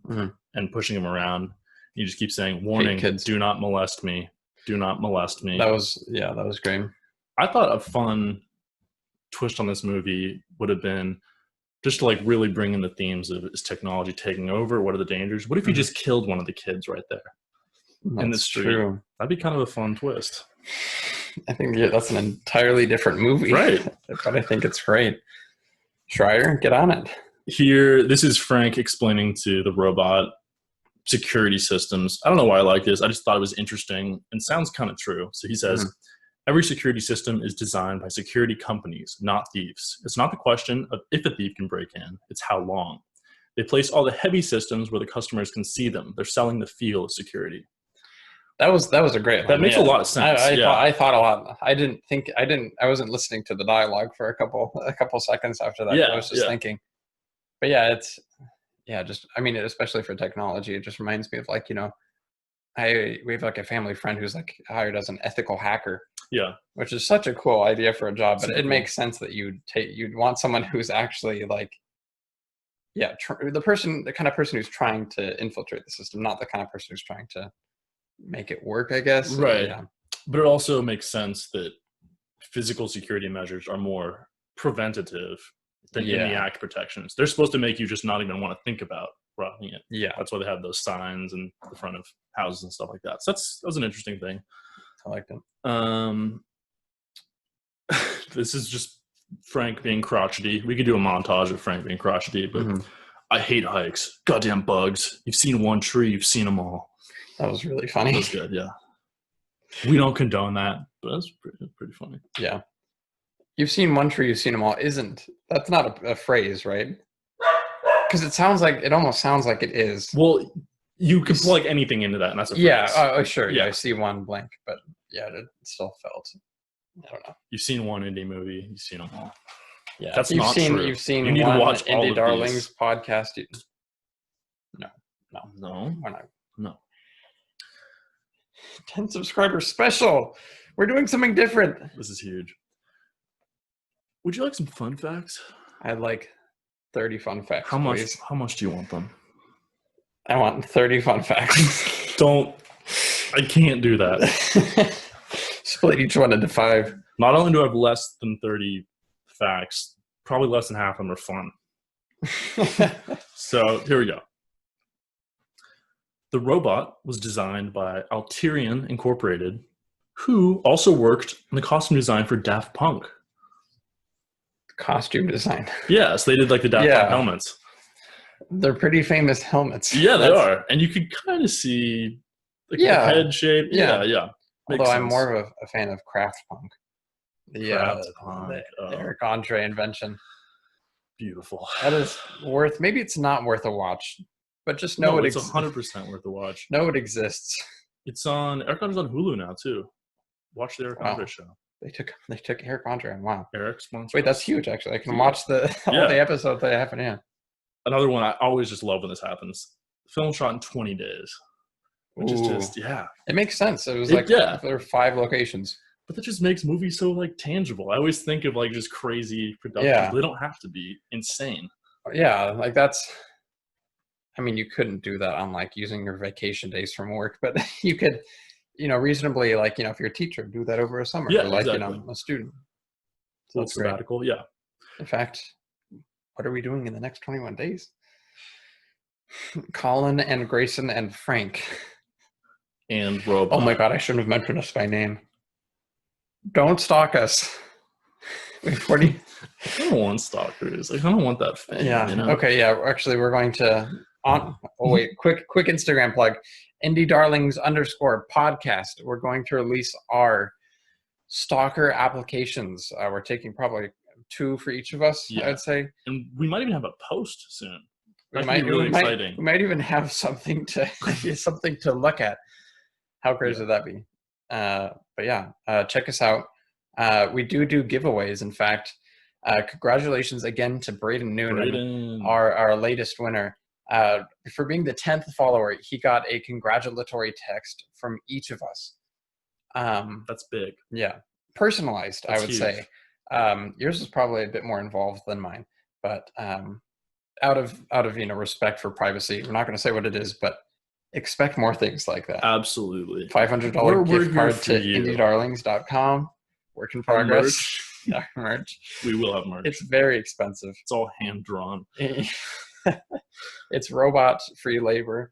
and pushing him around. He just keeps saying, "Warning, kids, do not molest me. Do not molest me." That was great. I thought a fun twist on this movie would have been just to like really bring in the themes of, is technology taking over? What are the dangers? What if you just killed one of the kids right there in the street? True. That'd be kind of a fun twist. I think that's an entirely different movie. Right. But I think it's great. Schreier, get on it. Here, this is Frank explaining to the robot security systems. I don't know why I like this. I just thought it was interesting and sounds kind of true. So he says, every security system is designed by security companies, not thieves. It's not the question of if a thief can break in, it's how long. They place all the heavy systems where the customers can see them. They're selling the feel of security. That was a great line. That makes a lot of sense. I thought a lot. I wasn't listening to the dialogue for a couple seconds after that. I was just thinking. But especially for technology, it just reminds me of like, you know, we have like a family friend who's like hired as an ethical hacker. Yeah. Which is such a cool idea for a job, but it makes sense that you'd want someone who's actually like, the kind of person who's trying to infiltrate the system, not the kind of person who's trying to make it work, I guess. Right. Yeah. But it also makes sense that physical security measures are more preventative than in the act protections. They're supposed to make you just not even want to think about robbing it. Yeah. That's why they have those signs in the front of houses and stuff like that. So that was an interesting thing. I like them. This is just Frank being crotchety. We could do a montage of Frank being crotchety, but I hate hikes. Goddamn bugs. You've seen one tree, you've seen them all. That was really funny. That was good, yeah. We don't condone that, but that's pretty funny. Yeah. You've seen one tree, you've seen them all. That's not a phrase, right? Because it almost sounds like it is. Well, you can plug anything into that, and that's a phrase. Yeah, sure. Yeah, I see one blank, but yeah, it still felt. I don't know. You've seen one indie movie, you've seen them all. Yeah, that's not true. You've seen you need one to watch Indie all of Darlings these. podcast. No. Why not? No. 10 subscribers special. We're doing something different. This is huge. Would you like some fun facts? I'd like 30 fun facts. How much? Please. How much do you want them? I want 30 fun facts. I can't do that. Split each one into 5. Not only do I have less than 30 facts, probably less than half of them are fun. So here we go. The robot was designed by Alterian Incorporated, who also worked on the costume design for Daft Punk. Costume design. Yeah, so they did like the Daft Punk helmets. They're pretty famous helmets. Yeah, they are. And you could kind of see the head shape. Yeah. Although I'm more of a fan of Craft Punk. The Eric Andre invention. Beautiful. That is maybe it's not worth a watch, but just know it's 100% worth a watch. Know it exists. It's on, Eric Andre's on Hulu now too. Watch the Eric Andre show. They took Eric Andre. Wow. Eric sponsor. Wait, that's huge actually. I can watch all the episodes that happen in. Another one I always just love when this happens. Film shot in 20 days. Which is just, It makes sense. It was there were 5 locations. But that just makes movies so like tangible. I always think of like just crazy productions. Yeah. They don't have to be insane. Yeah, like you couldn't do that on like using your vacation days from work, but you could, reasonably like, if you're a teacher, do that over a summer. Yeah, or like, exactly. A student. So that's sabbatical, yeah. In fact, what are we doing in the next 21 days? Colin and Grayson and Frank. And Robot. Oh my God, I shouldn't have mentioned us by name. Don't stalk us. I don't want stalkers. I don't want that fame. Yeah. Okay. Yeah. Actually, we're going to quick Instagram plug. Indie Darlings _podcast. We're going to release our stalker applications. We're taking probably 2 for each of us, I would say. And we might even have a post soon. That might be really exciting. We might even have something to look at. How crazy would that be? But yeah, check us out. We do giveaways. In fact, congratulations again to Braden Noonan, our latest winner. For being the 10th follower, he got a congratulatory text from each of us. That's big. Yeah, personalized. That's I would huge. Say. Yours is probably a bit more involved than mine, but out of respect for privacy, we're not going to say what it is, but expect more things like that. Absolutely. $500 gift card to indiedarlings.com. Work in progress. Our merch. We will have merch. It's very expensive. It's all hand drawn. It's robot free labor,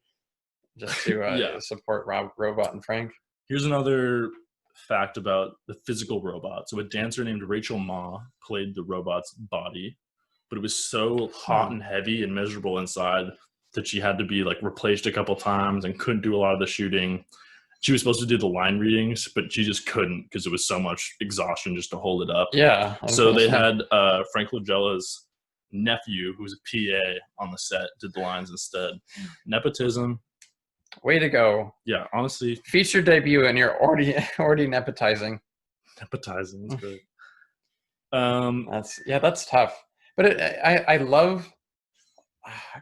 just to support Robot and Frank. Here's another fact about the physical robot. So a dancer named Rachel Ma played the robot's body, but it was so hot and heavy and miserable inside that she had to be like replaced a couple times and couldn't do a lot of the shooting. She was supposed to do the line readings, but she just couldn't because it was so much exhaustion just to hold it up. Yeah. So they had Frank Langella's nephew, who was a PA on the set, did the lines instead. Nepotism. Way to go. Yeah, honestly. Feature debut and you're already nepotizing. Nepotizing, that's great. That's tough. But I love,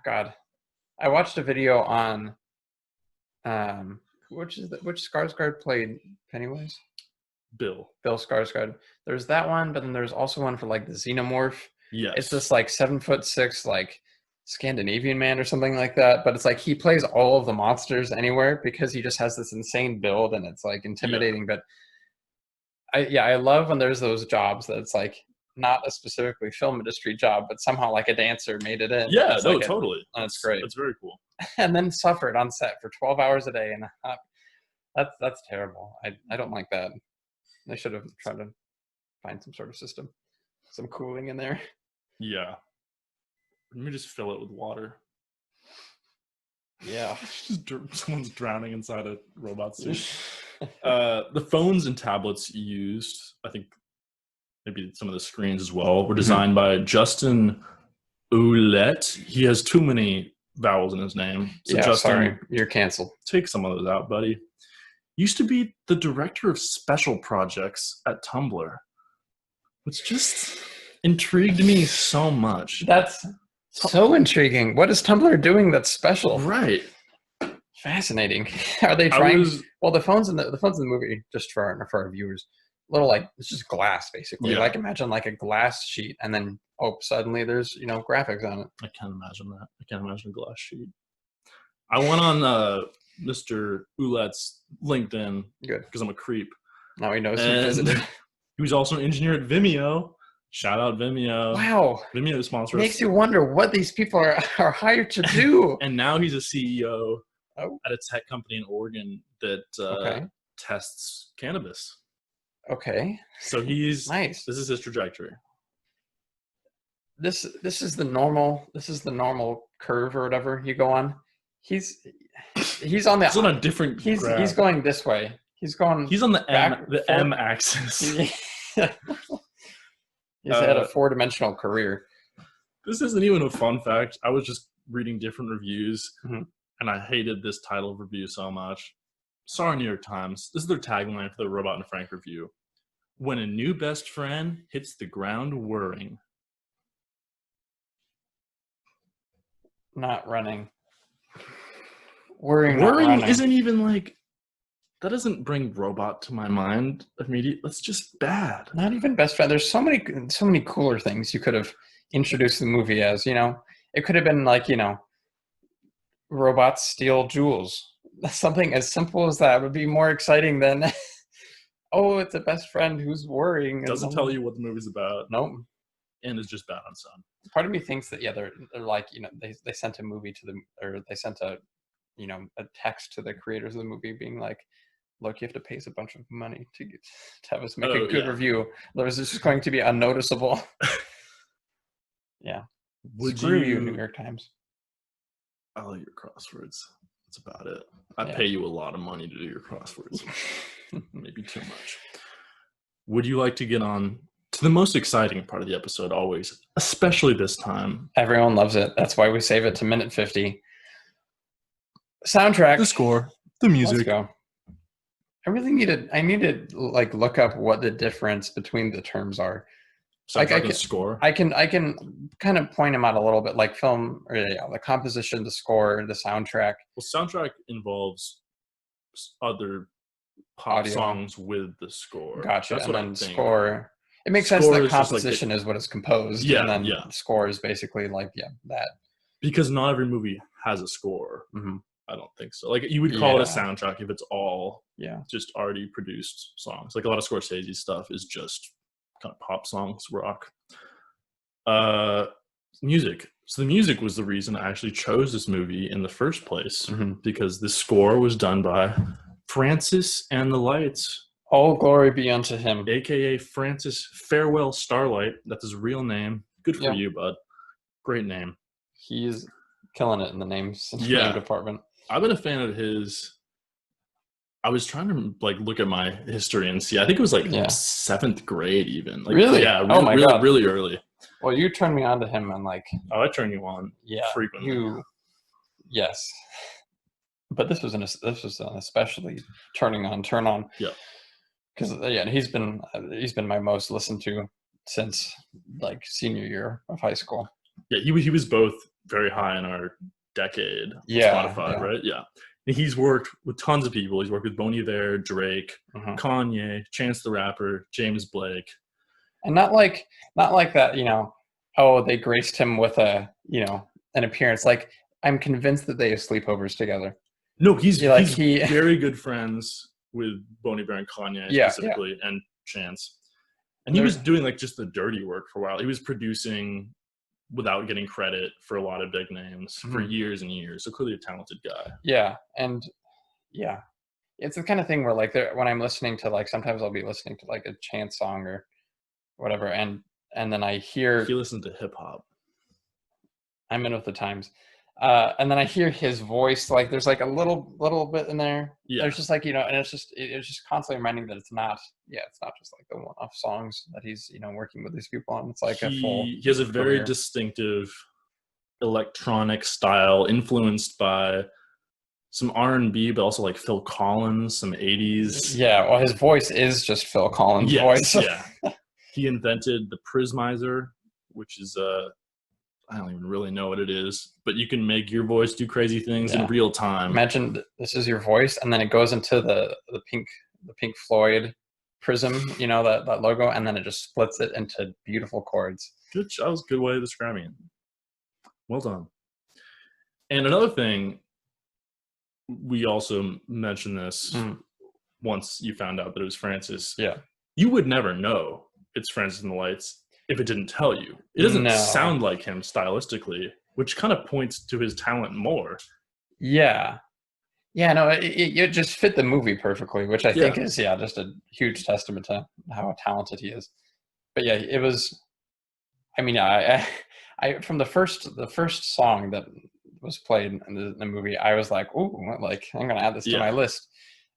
God, I watched a video on, which Skarsgård played Pennywise? Bill Skarsgård. There's that one, but then there's also one for like the Xenomorph. Yes. It's this like 7'6", like Scandinavian man or something like that. But it's like he plays all of the monsters anywhere because he just has this insane build and it's like intimidating. Yeah. But I love when there's those jobs that it's like not a specifically film industry job, but somehow like a dancer made it in. Yeah, no, like totally. That's great. That's very cool. And then suffered on set for 12 hours a day, and that's terrible. I don't like that. They should have tried to find some sort of system, some cooling in there. Yeah. Let me just fill it with water. Yeah. Someone's drowning inside a robot suit. The phones and tablets used, I think maybe some of the screens as well, were designed by Justin Ouellette. He has too many vowels in his name. So yeah, Justin, sorry. You're canceled. Take some of those out, buddy. Used to be the director of special projects at Tumblr, which just intrigued me so much. That's so intriguing. What is Tumblr doing that's special? Right. Fascinating. Are they trying? Well, the phones in the movie, just for our viewers, little like it's just glass basically. Yeah. Like imagine like a glass sheet, and then suddenly there's graphics on it. I can't imagine that. I can't imagine a glass sheet. I went on Mr. Ouellette's LinkedIn. Good, because I'm a creep. Now he knows who visited. He was also an engineer at Vimeo. Shout out Vimeo. Wow. Vimeo sponsors. Makes you wonder what these people are hired to do. And now he's a CEO at a tech company in Oregon that tests cannabis. Okay. So he's nice. This is his trajectory. This is the normal curve or whatever you go on. He's on a different graph. He's going this way. He's on the M axis. He's had a 4-dimensional career. This isn't even a fun fact. I was just reading different reviews, and I hated this title of review so much. Sorry, New York Times. This is their tagline for the Robot and Frank review. When a new best friend hits the ground whirring. Not running. Whirring isn't even like... That doesn't bring robot to my mind immediately. That's just bad. Not even best friend. There's so many cooler things you could have introduced the movie as, It could have been like, robots steal jewels. Something as simple as that would be more exciting than, it's a best friend who's worrying. Doesn't tell you what the movie's about. Nope. And it's just bad on some. Part of me thinks that, they're like, they sent a movie they sent a text to the creators of the movie being like, look, you have to pay us a bunch of money to have us make a good review. Otherwise, this is going to be unnoticeable. Yeah. Screw you, New York Times. I like your crosswords. That's about it. I'd pay you a lot of money to do your crosswords. Maybe too much. Would you like to get on to the most exciting part of the episode always, especially this time? Everyone loves it. That's why we save it to minute 50. Soundtrack. The score. The music. Let's go. I need to like look up what the difference between the terms are. Soundtrack and score. I can kind of point them out a little bit, like film, or the composition, the score, the soundtrack. Well, soundtrack involves other pop songs with the score. Gotcha. That's and then score. It makes sense that composition is what is composed. Yeah. And then the score is basically like that. Because not every movie has a score. Mm-hmm. I don't think so. Like you would call it a soundtrack if it's all just already produced songs. Like a lot of Scorsese stuff is just kind of pop songs, rock. Music. So the music was the reason I actually chose this movie in the first place, because the score was done by Francis and the Lights. All glory be unto him. AKA Francis Farewell Starlight. That's his real name. Good for you, bud. Great name. He's killing it in the name department. I've been a fan of his. I was trying to like look at my history and see. I think it was like 7th grade even. Like, really? Yeah. God. Really early. Well, you turned me on to him and like. Oh, I turn you on. Yeah. Frequently. Yes. But this was an especially turn on. Yeah. Because he's been my most listened to since like senior year of high school. Yeah, he was both very high in our decade. Spotify, right? Yeah. And he's worked with tons of people. He's worked with Bon Iver, Drake, Kanye, Chance the Rapper, James Blake. And not like that, they graced him with an appearance. Like, I'm convinced that they have sleepovers together. No, he's very good friends with Bon Iver and Kanye specifically, and Chance. And he was doing like just the dirty work for a while. He was producing without getting credit for a lot of big names for years and years. So clearly a talented guy. Yeah. And it's the kind of thing where like when I'm listening to like, sometimes I'll be listening to like a Chance song or whatever. And then I hear. He listens to hip hop. I'm in with the times. And then I hear his voice, like there's like a little bit in there. Yeah. There's just like, and it's just constantly reminding that it's not just like the one-off songs that he's, working with these people on. It's like he has a very distinctive electronic style influenced by some R&B, but also like Phil Collins, some 80s. Yeah. Well, his voice is just Phil Collins' voice. Yeah. He invented the Prismizer, which is I don't even really know what it is, but you can make your voice do crazy things in real time. Imagine this is your voice, and then it goes into the Pink Floyd prism, that logo, and then it just splits it into beautiful chords. That was a good way of describing it. Well done. And another thing, we also mentioned this once you found out that it was Francis. Yeah. You would never know it's Francis and the Lights if it didn't tell you. It doesn't sound like him stylistically, which kind of points to his talent more. Yeah. Yeah, no, it just fit the movie perfectly, which I think is, just a huge testament to how talented he is. But yeah, it was, I from the first song that was played in the movie, I was like, ooh, like I'm going to add this to my list.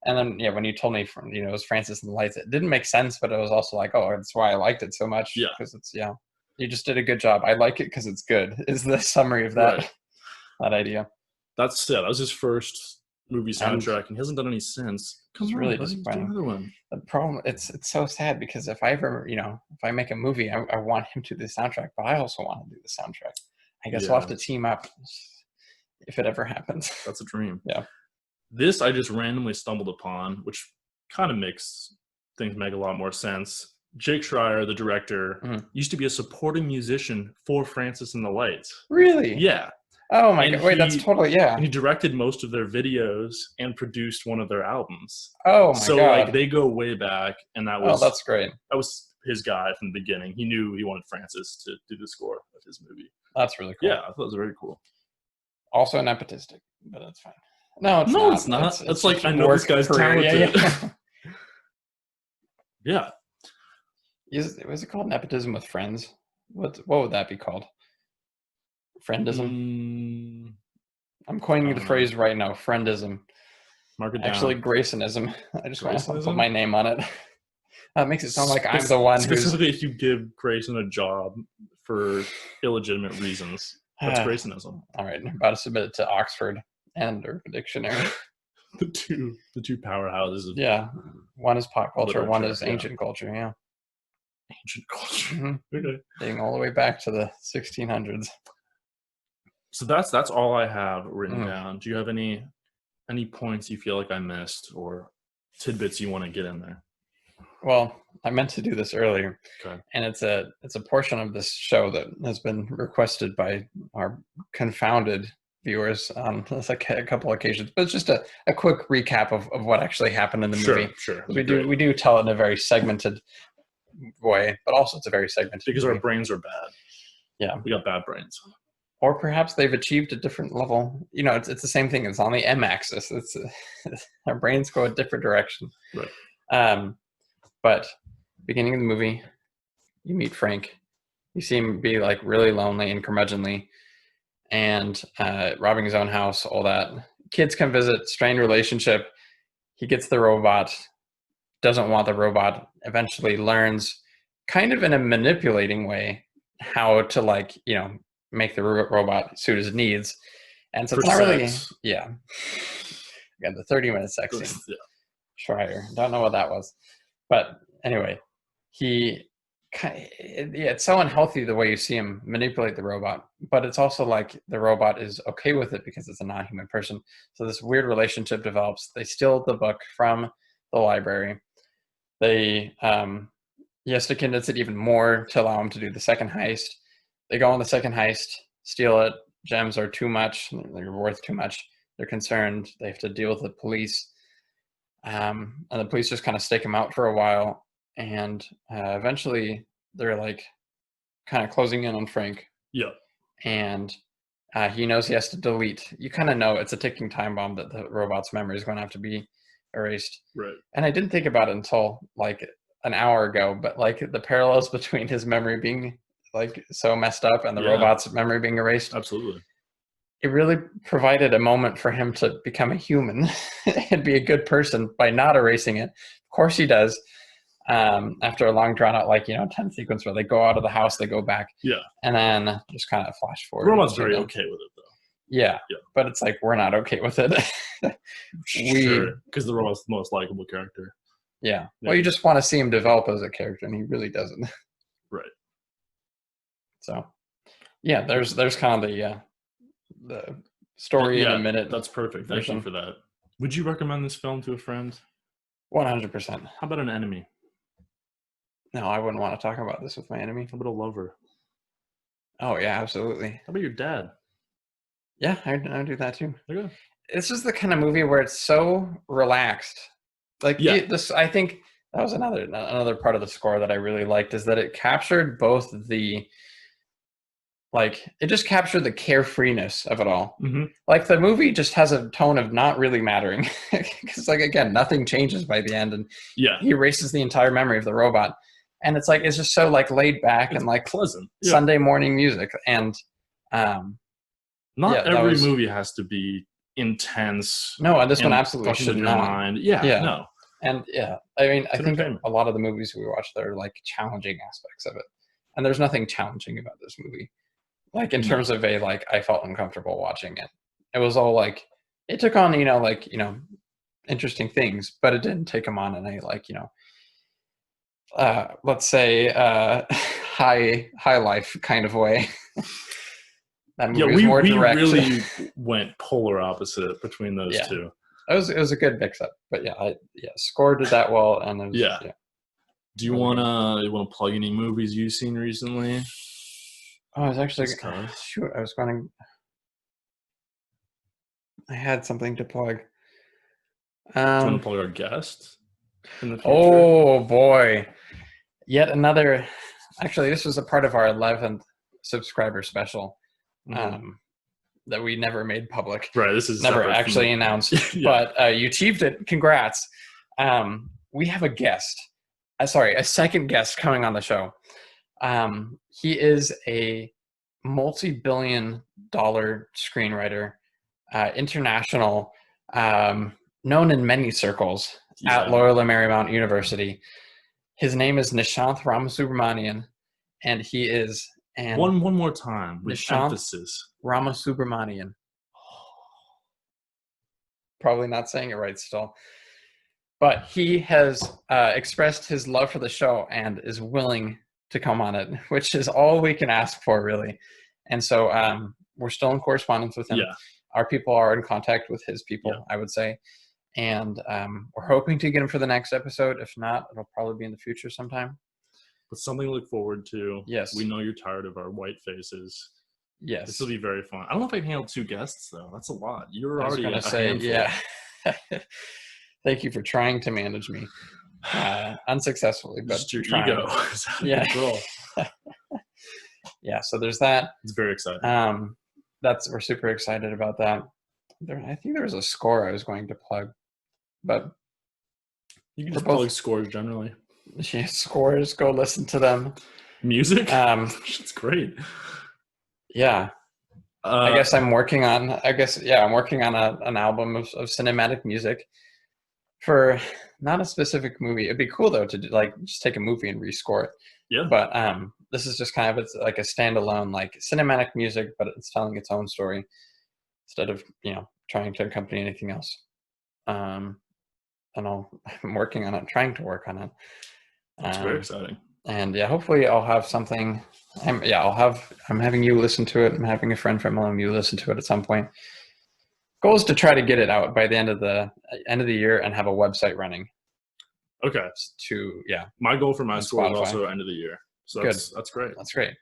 And then, when you told me it was Francis and the Lights, it didn't make sense, but it was also like, oh, that's why I liked it so much. Yeah. Because it's, you just did a good job. I like it because it's good, is the summary of that, that idea. That was his first movie soundtrack, and he hasn't done any since. It's really disappointing. Another one. The problem, it's so sad because if I ever, if I make a movie, I want him to do the soundtrack, but I also want to do the soundtrack. I guess we'll have to team up if it ever happens. That's a dream. Yeah. This I just randomly stumbled upon, which kind of makes things make a lot more sense. Jake Schreier, the director, used to be a supporting musician for Francis and the Lights. Really? Yeah. Oh my God! Wait, that's totally He directed most of their videos and produced one of their albums. Oh my God! So like they go way back, and that was that's great. That was his guy from the beginning. He knew he wanted Francis to do the score of his movie. That's really cool. Yeah, I thought it was very cool. Also nepotistic, but that's fine. No, it's not. It's like, I know this guy's talented. Yeah. Was it called nepotism with friends? What would that be called? Friendism? I'm coining the phrase right now, friendism. Mark it Actually, down. Graysonism. I just want to put my name on it. That makes it sound like I'm the one specifically if you give Grayson a job for illegitimate reasons. That's Graysonism. All right, I'm about to submit it to Oxford and Urban Dictionary. the two powerhouses. Yeah, one is pop culture, one is ancient culture. Yeah, ancient culture. Mm-hmm. Okay. Dating all the way back to the 1600s. So that's all I have written down. Do you have any points you feel like I missed or tidbits you want to get in there? Well, I meant to do this earlier, and it's a portion of this show that has been requested by our confounded viewers on like a couple occasions. But it's just a quick recap of what actually happened in the movie. Sure. We do tell it in a very segmented way, but also it's a very segmented because movie. Our brains are bad. Yeah, we got bad brains. Or perhaps they've achieved a different level. You know, it's the same thing. It's on the M-axis. Our brains go a different direction. Right. But beginning of the movie, you meet Frank. You see him be like really lonely and curmudgeonly, and robbing his own house. All that. Kids come visit. Strained relationship. He gets the robot. Doesn't want the robot. Eventually learns, kind of in a manipulating way, how to make the robot suit his needs. And so it's not really, Again, the 30-minute sex scene. Yeah. Schreier. Don't know what that was. But anyway, it's so unhealthy the way you see him manipulate the robot. But it's also like the robot is okay with it because it's a non-human person. So this weird relationship develops. They steal the book from the library. He has to condense it even more to allow him to do the second heist. They go on the second heist, steal it. Gems are too much. They're worth too much. They're concerned. They have to deal with the police. And the police just kind of stake him out for a while. And eventually they're like kind of closing in on Frank. Yeah. And he knows he has to delete. You kind of know it's a ticking time bomb that the robot's memory is going to have to be erased. Right. And I didn't think about it until like an hour ago, but like the parallels between his memory being like so messed up and the robot's memory being erased. Absolutely. It really provided a moment for him to become a human and be a good person by not erasing it. Of course he does. After a long drawn out, 10 sequence where they go out of the house, they go back. Yeah. And then just kind of flash forward. The robot's very okay with it though. Yeah. But it's like, we're not okay with it. Sure. Because the robot's the most likable character. Yeah. Well, you just want to see him develop as a character, and he really doesn't. Right. So, yeah, there's kind of the story in a minute. That's perfect. Thank you for that. Would you recommend this film to a friend? 100%. How about an enemy? No, I wouldn't want to talk about this with my enemy. How about a lover? Oh, yeah, absolutely. How about your dad? Yeah, I do that too. Okay. This is the kind of movie where it's so relaxed. I think that was another part of the score that I really liked, is that it captured both it just captured the carefreeness of it all. Mm-hmm. Like the movie just has a tone of not really mattering, because again, nothing changes by the end, and he erases the entire memory of the robot, and it's just so laid back and pleasant Sunday morning music. And not every movie has to be intense. No, and this one absolutely should not. No. And I mean, I think a lot of the movies we watch, there are challenging aspects of it, and there's nothing challenging about this movie. In terms of I felt uncomfortable watching it. It was all it took on interesting things, but it didn't take them on in a let's say high life kind of way. That movie was more direct. We really went polar opposite between those two. It was a good mix-up, but score did that well, and it was, Do you wanna plug any movies you've seen recently? Oh, I was actually I had something to plug. Do you want to plug our guest in the future? Oh boy, yet another. Actually, this was a part of our 11th subscriber special. That we never made public. Right, this is never actually announced, but you achieved it. Congrats. We have a guest. A second guest coming on the show. He is a multi-billion-dollar screenwriter. international, known in many circles at Loyola Marymount University. His name is Nishanth Ramasubramanian, and he is one more time with emphasis. Ramasubramanian. Probably not saying it right still. But he has expressed his love for the show and is willing to come on it, which is all we can ask for, really. And so we're still in correspondence with him. Yeah. Our people are in contact with his people, I would say. And we're hoping to get him for the next episode. If not, it'll probably be in the future sometime. But something to look forward to. Yes. We know you're tired of our white faces. Yes. This will be very fun. I don't know if I can handle 2 guests, though. That's a lot. You're already going to say, yeah. Thank you for trying to manage me. Unsuccessfully, but just your trying. Ego. Yeah. Yeah, so there's that. It's very exciting. We're super excited about that. I think there was a score I was going to plug, but you can just plug scores generally. Yeah, scores. Go listen to them. Music. It's great. Yeah. I guess I'm working on. I'm working on an album of cinematic music for not a specific movie. It'd be cool though to just take a movie and rescore it. Yeah. But this is just it's like a standalone cinematic music, but it's telling its own story instead of trying to accompany anything else. And I'm working on it, trying to work on it. That's very exciting. And yeah, hopefully I'll have something. I'm having you listen to it. I'm having a friend from LMU listen to it at some point. Goal is to try to get it out by the end of the year and have a website running. Okay. My goal for my school is also end of the year. So that's great. That's great.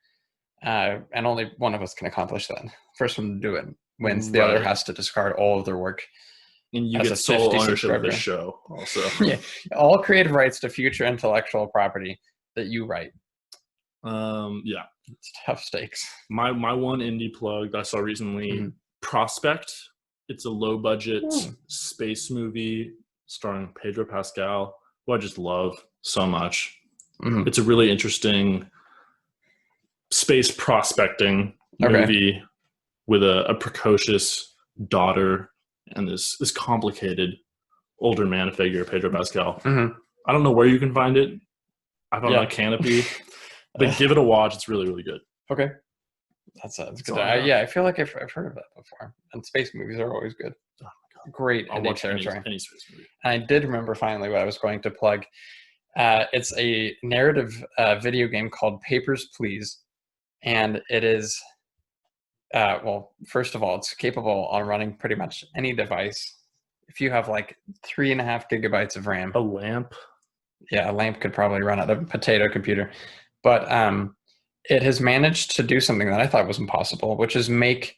And only one of us can accomplish that. First one to do it wins. The other has to discard all of their work. And you get sole ownership of the show also. Yeah. All creative rights to future intellectual property that you write. Yeah. It's tough stakes. My one indie plug that I saw recently, Prospect. It's a low budget space movie starring Pedro Pascal, who I just love so much. Mm-hmm. It's a really interesting space prospecting movie with a precocious daughter and this complicated older man figure, Pedro Pascal. Mm-hmm. I don't know where you can find it. I found it on Canopy. But give it a watch. It's really, really good. Okay. That's good. I feel like I've heard of that before. And space movies are always good. Oh my God. Great. I'll watch any space movie. And I did remember finally what I was going to plug. It's a narrative video game called Papers, Please. And it is, first of all, it's capable on running pretty much any device. If you have 3.5 gigabytes of RAM. A lamp? Yeah, a lamp could probably run it. A potato computer. But it has managed to do something that I thought was impossible, which is make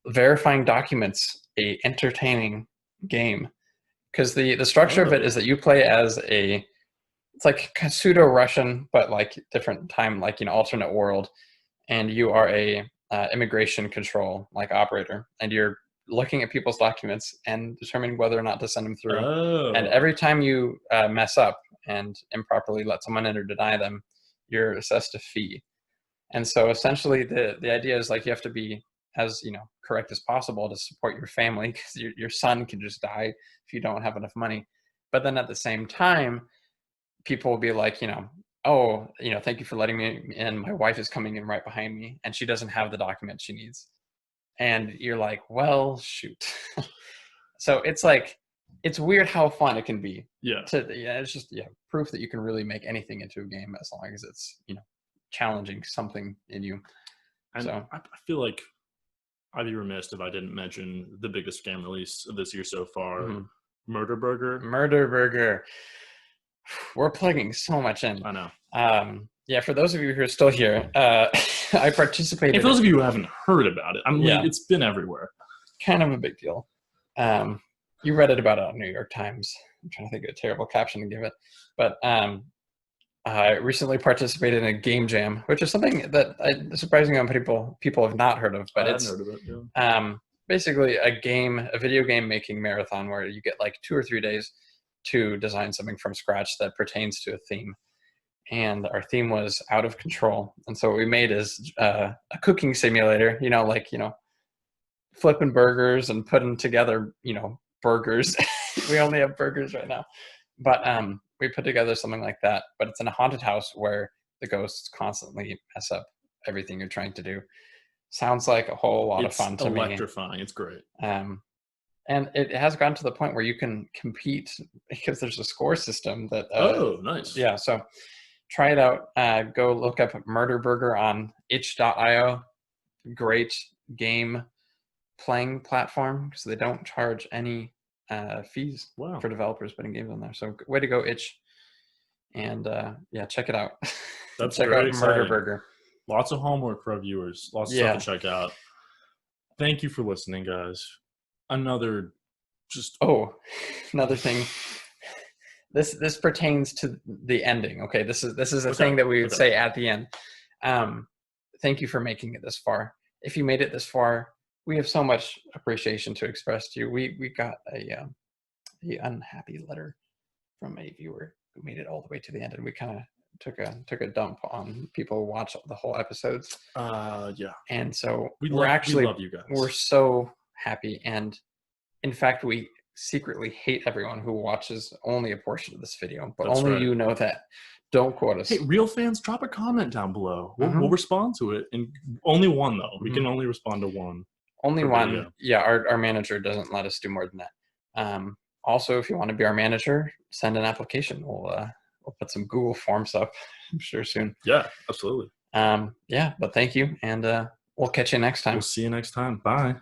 verifying documents a entertaining game. Because the structure of it is that you play as it's like pseudo-Russian, but different time, alternate world. And you are a immigration control operator. And you're looking at people's documents and determining whether or not to send them through. Oh. And every time you mess up and improperly let someone in or deny them, you're assessed a fee. And so essentially the idea is you have to be as correct as possible to support your family, because your son can just die if you don't have enough money. But then at the same time, people will be thank you for letting me in. My wife is coming in right behind me and she doesn't have the document she needs. And you're like, well, shoot. So it's weird how fun it can be. Yeah. It's just proof that you can really make anything into a game as long as it's challenging something in you. And so I feel like I'd be remiss if I didn't mention the biggest game release of this year so far, Murder Burger. Murder Burger. We're plugging so much in. I know. For those of you who are still here, I participated. And for those of you who haven't heard about it, it's been everywhere. Kind of a big deal. You read it about it on New York Times. I'm trying to think of a terrible caption to give it. But I recently participated in a game jam, which is something that surprisingly people have not heard of. But I hadn't heard of it, yeah. Basically a video game making marathon where you get 2 or 3 days to design something from scratch that pertains to a theme. And our theme was out of control. And so what we made is a cooking simulator, flipping burgers and putting together, you know, burgers. We only have burgers right now, but we put together something like that. But it's in a haunted house where the ghosts constantly mess up everything you're trying to do. Sounds like a whole lot of fun to me. It's electrifying. It's great. And it has gotten to the point where you can compete because there's a score system that. Oh, nice. Yeah, so try it out. Go look up Murder Burger on itch.io. Great game playing platform because they don't charge any fees for developers putting games on there. So way to go, Itch. And yeah, check it out. That's check out Murder Burger. Lots of homework for our viewers. Lots of stuff to check out. Thank you for listening, guys. Another thing. This pertains to the ending. Okay, this is a thing that we would say at the end. Thank you for making it this far. If you made it this far, we have so much appreciation to express to you. We got a unhappy letter from a viewer who made it all the way to the end, and we kind of took a dump on people who watch the whole episodes. Yeah. And so we love you guys. We're so happy, and in fact, we secretly hate everyone who watches only a portion of this video, but only you know that. Don't quote us. Hey, real fans, drop a comment down below. We'll respond to it. And only one, though. We can only respond to one. Only one. Video. Yeah, our manager doesn't let us do more than that. Also, if you want to be our manager, send an application. We'll put some Google Forms up, I'm sure, soon. Yeah, absolutely. Yeah, but thank you, and we'll catch you next time. We'll see you next time. Bye.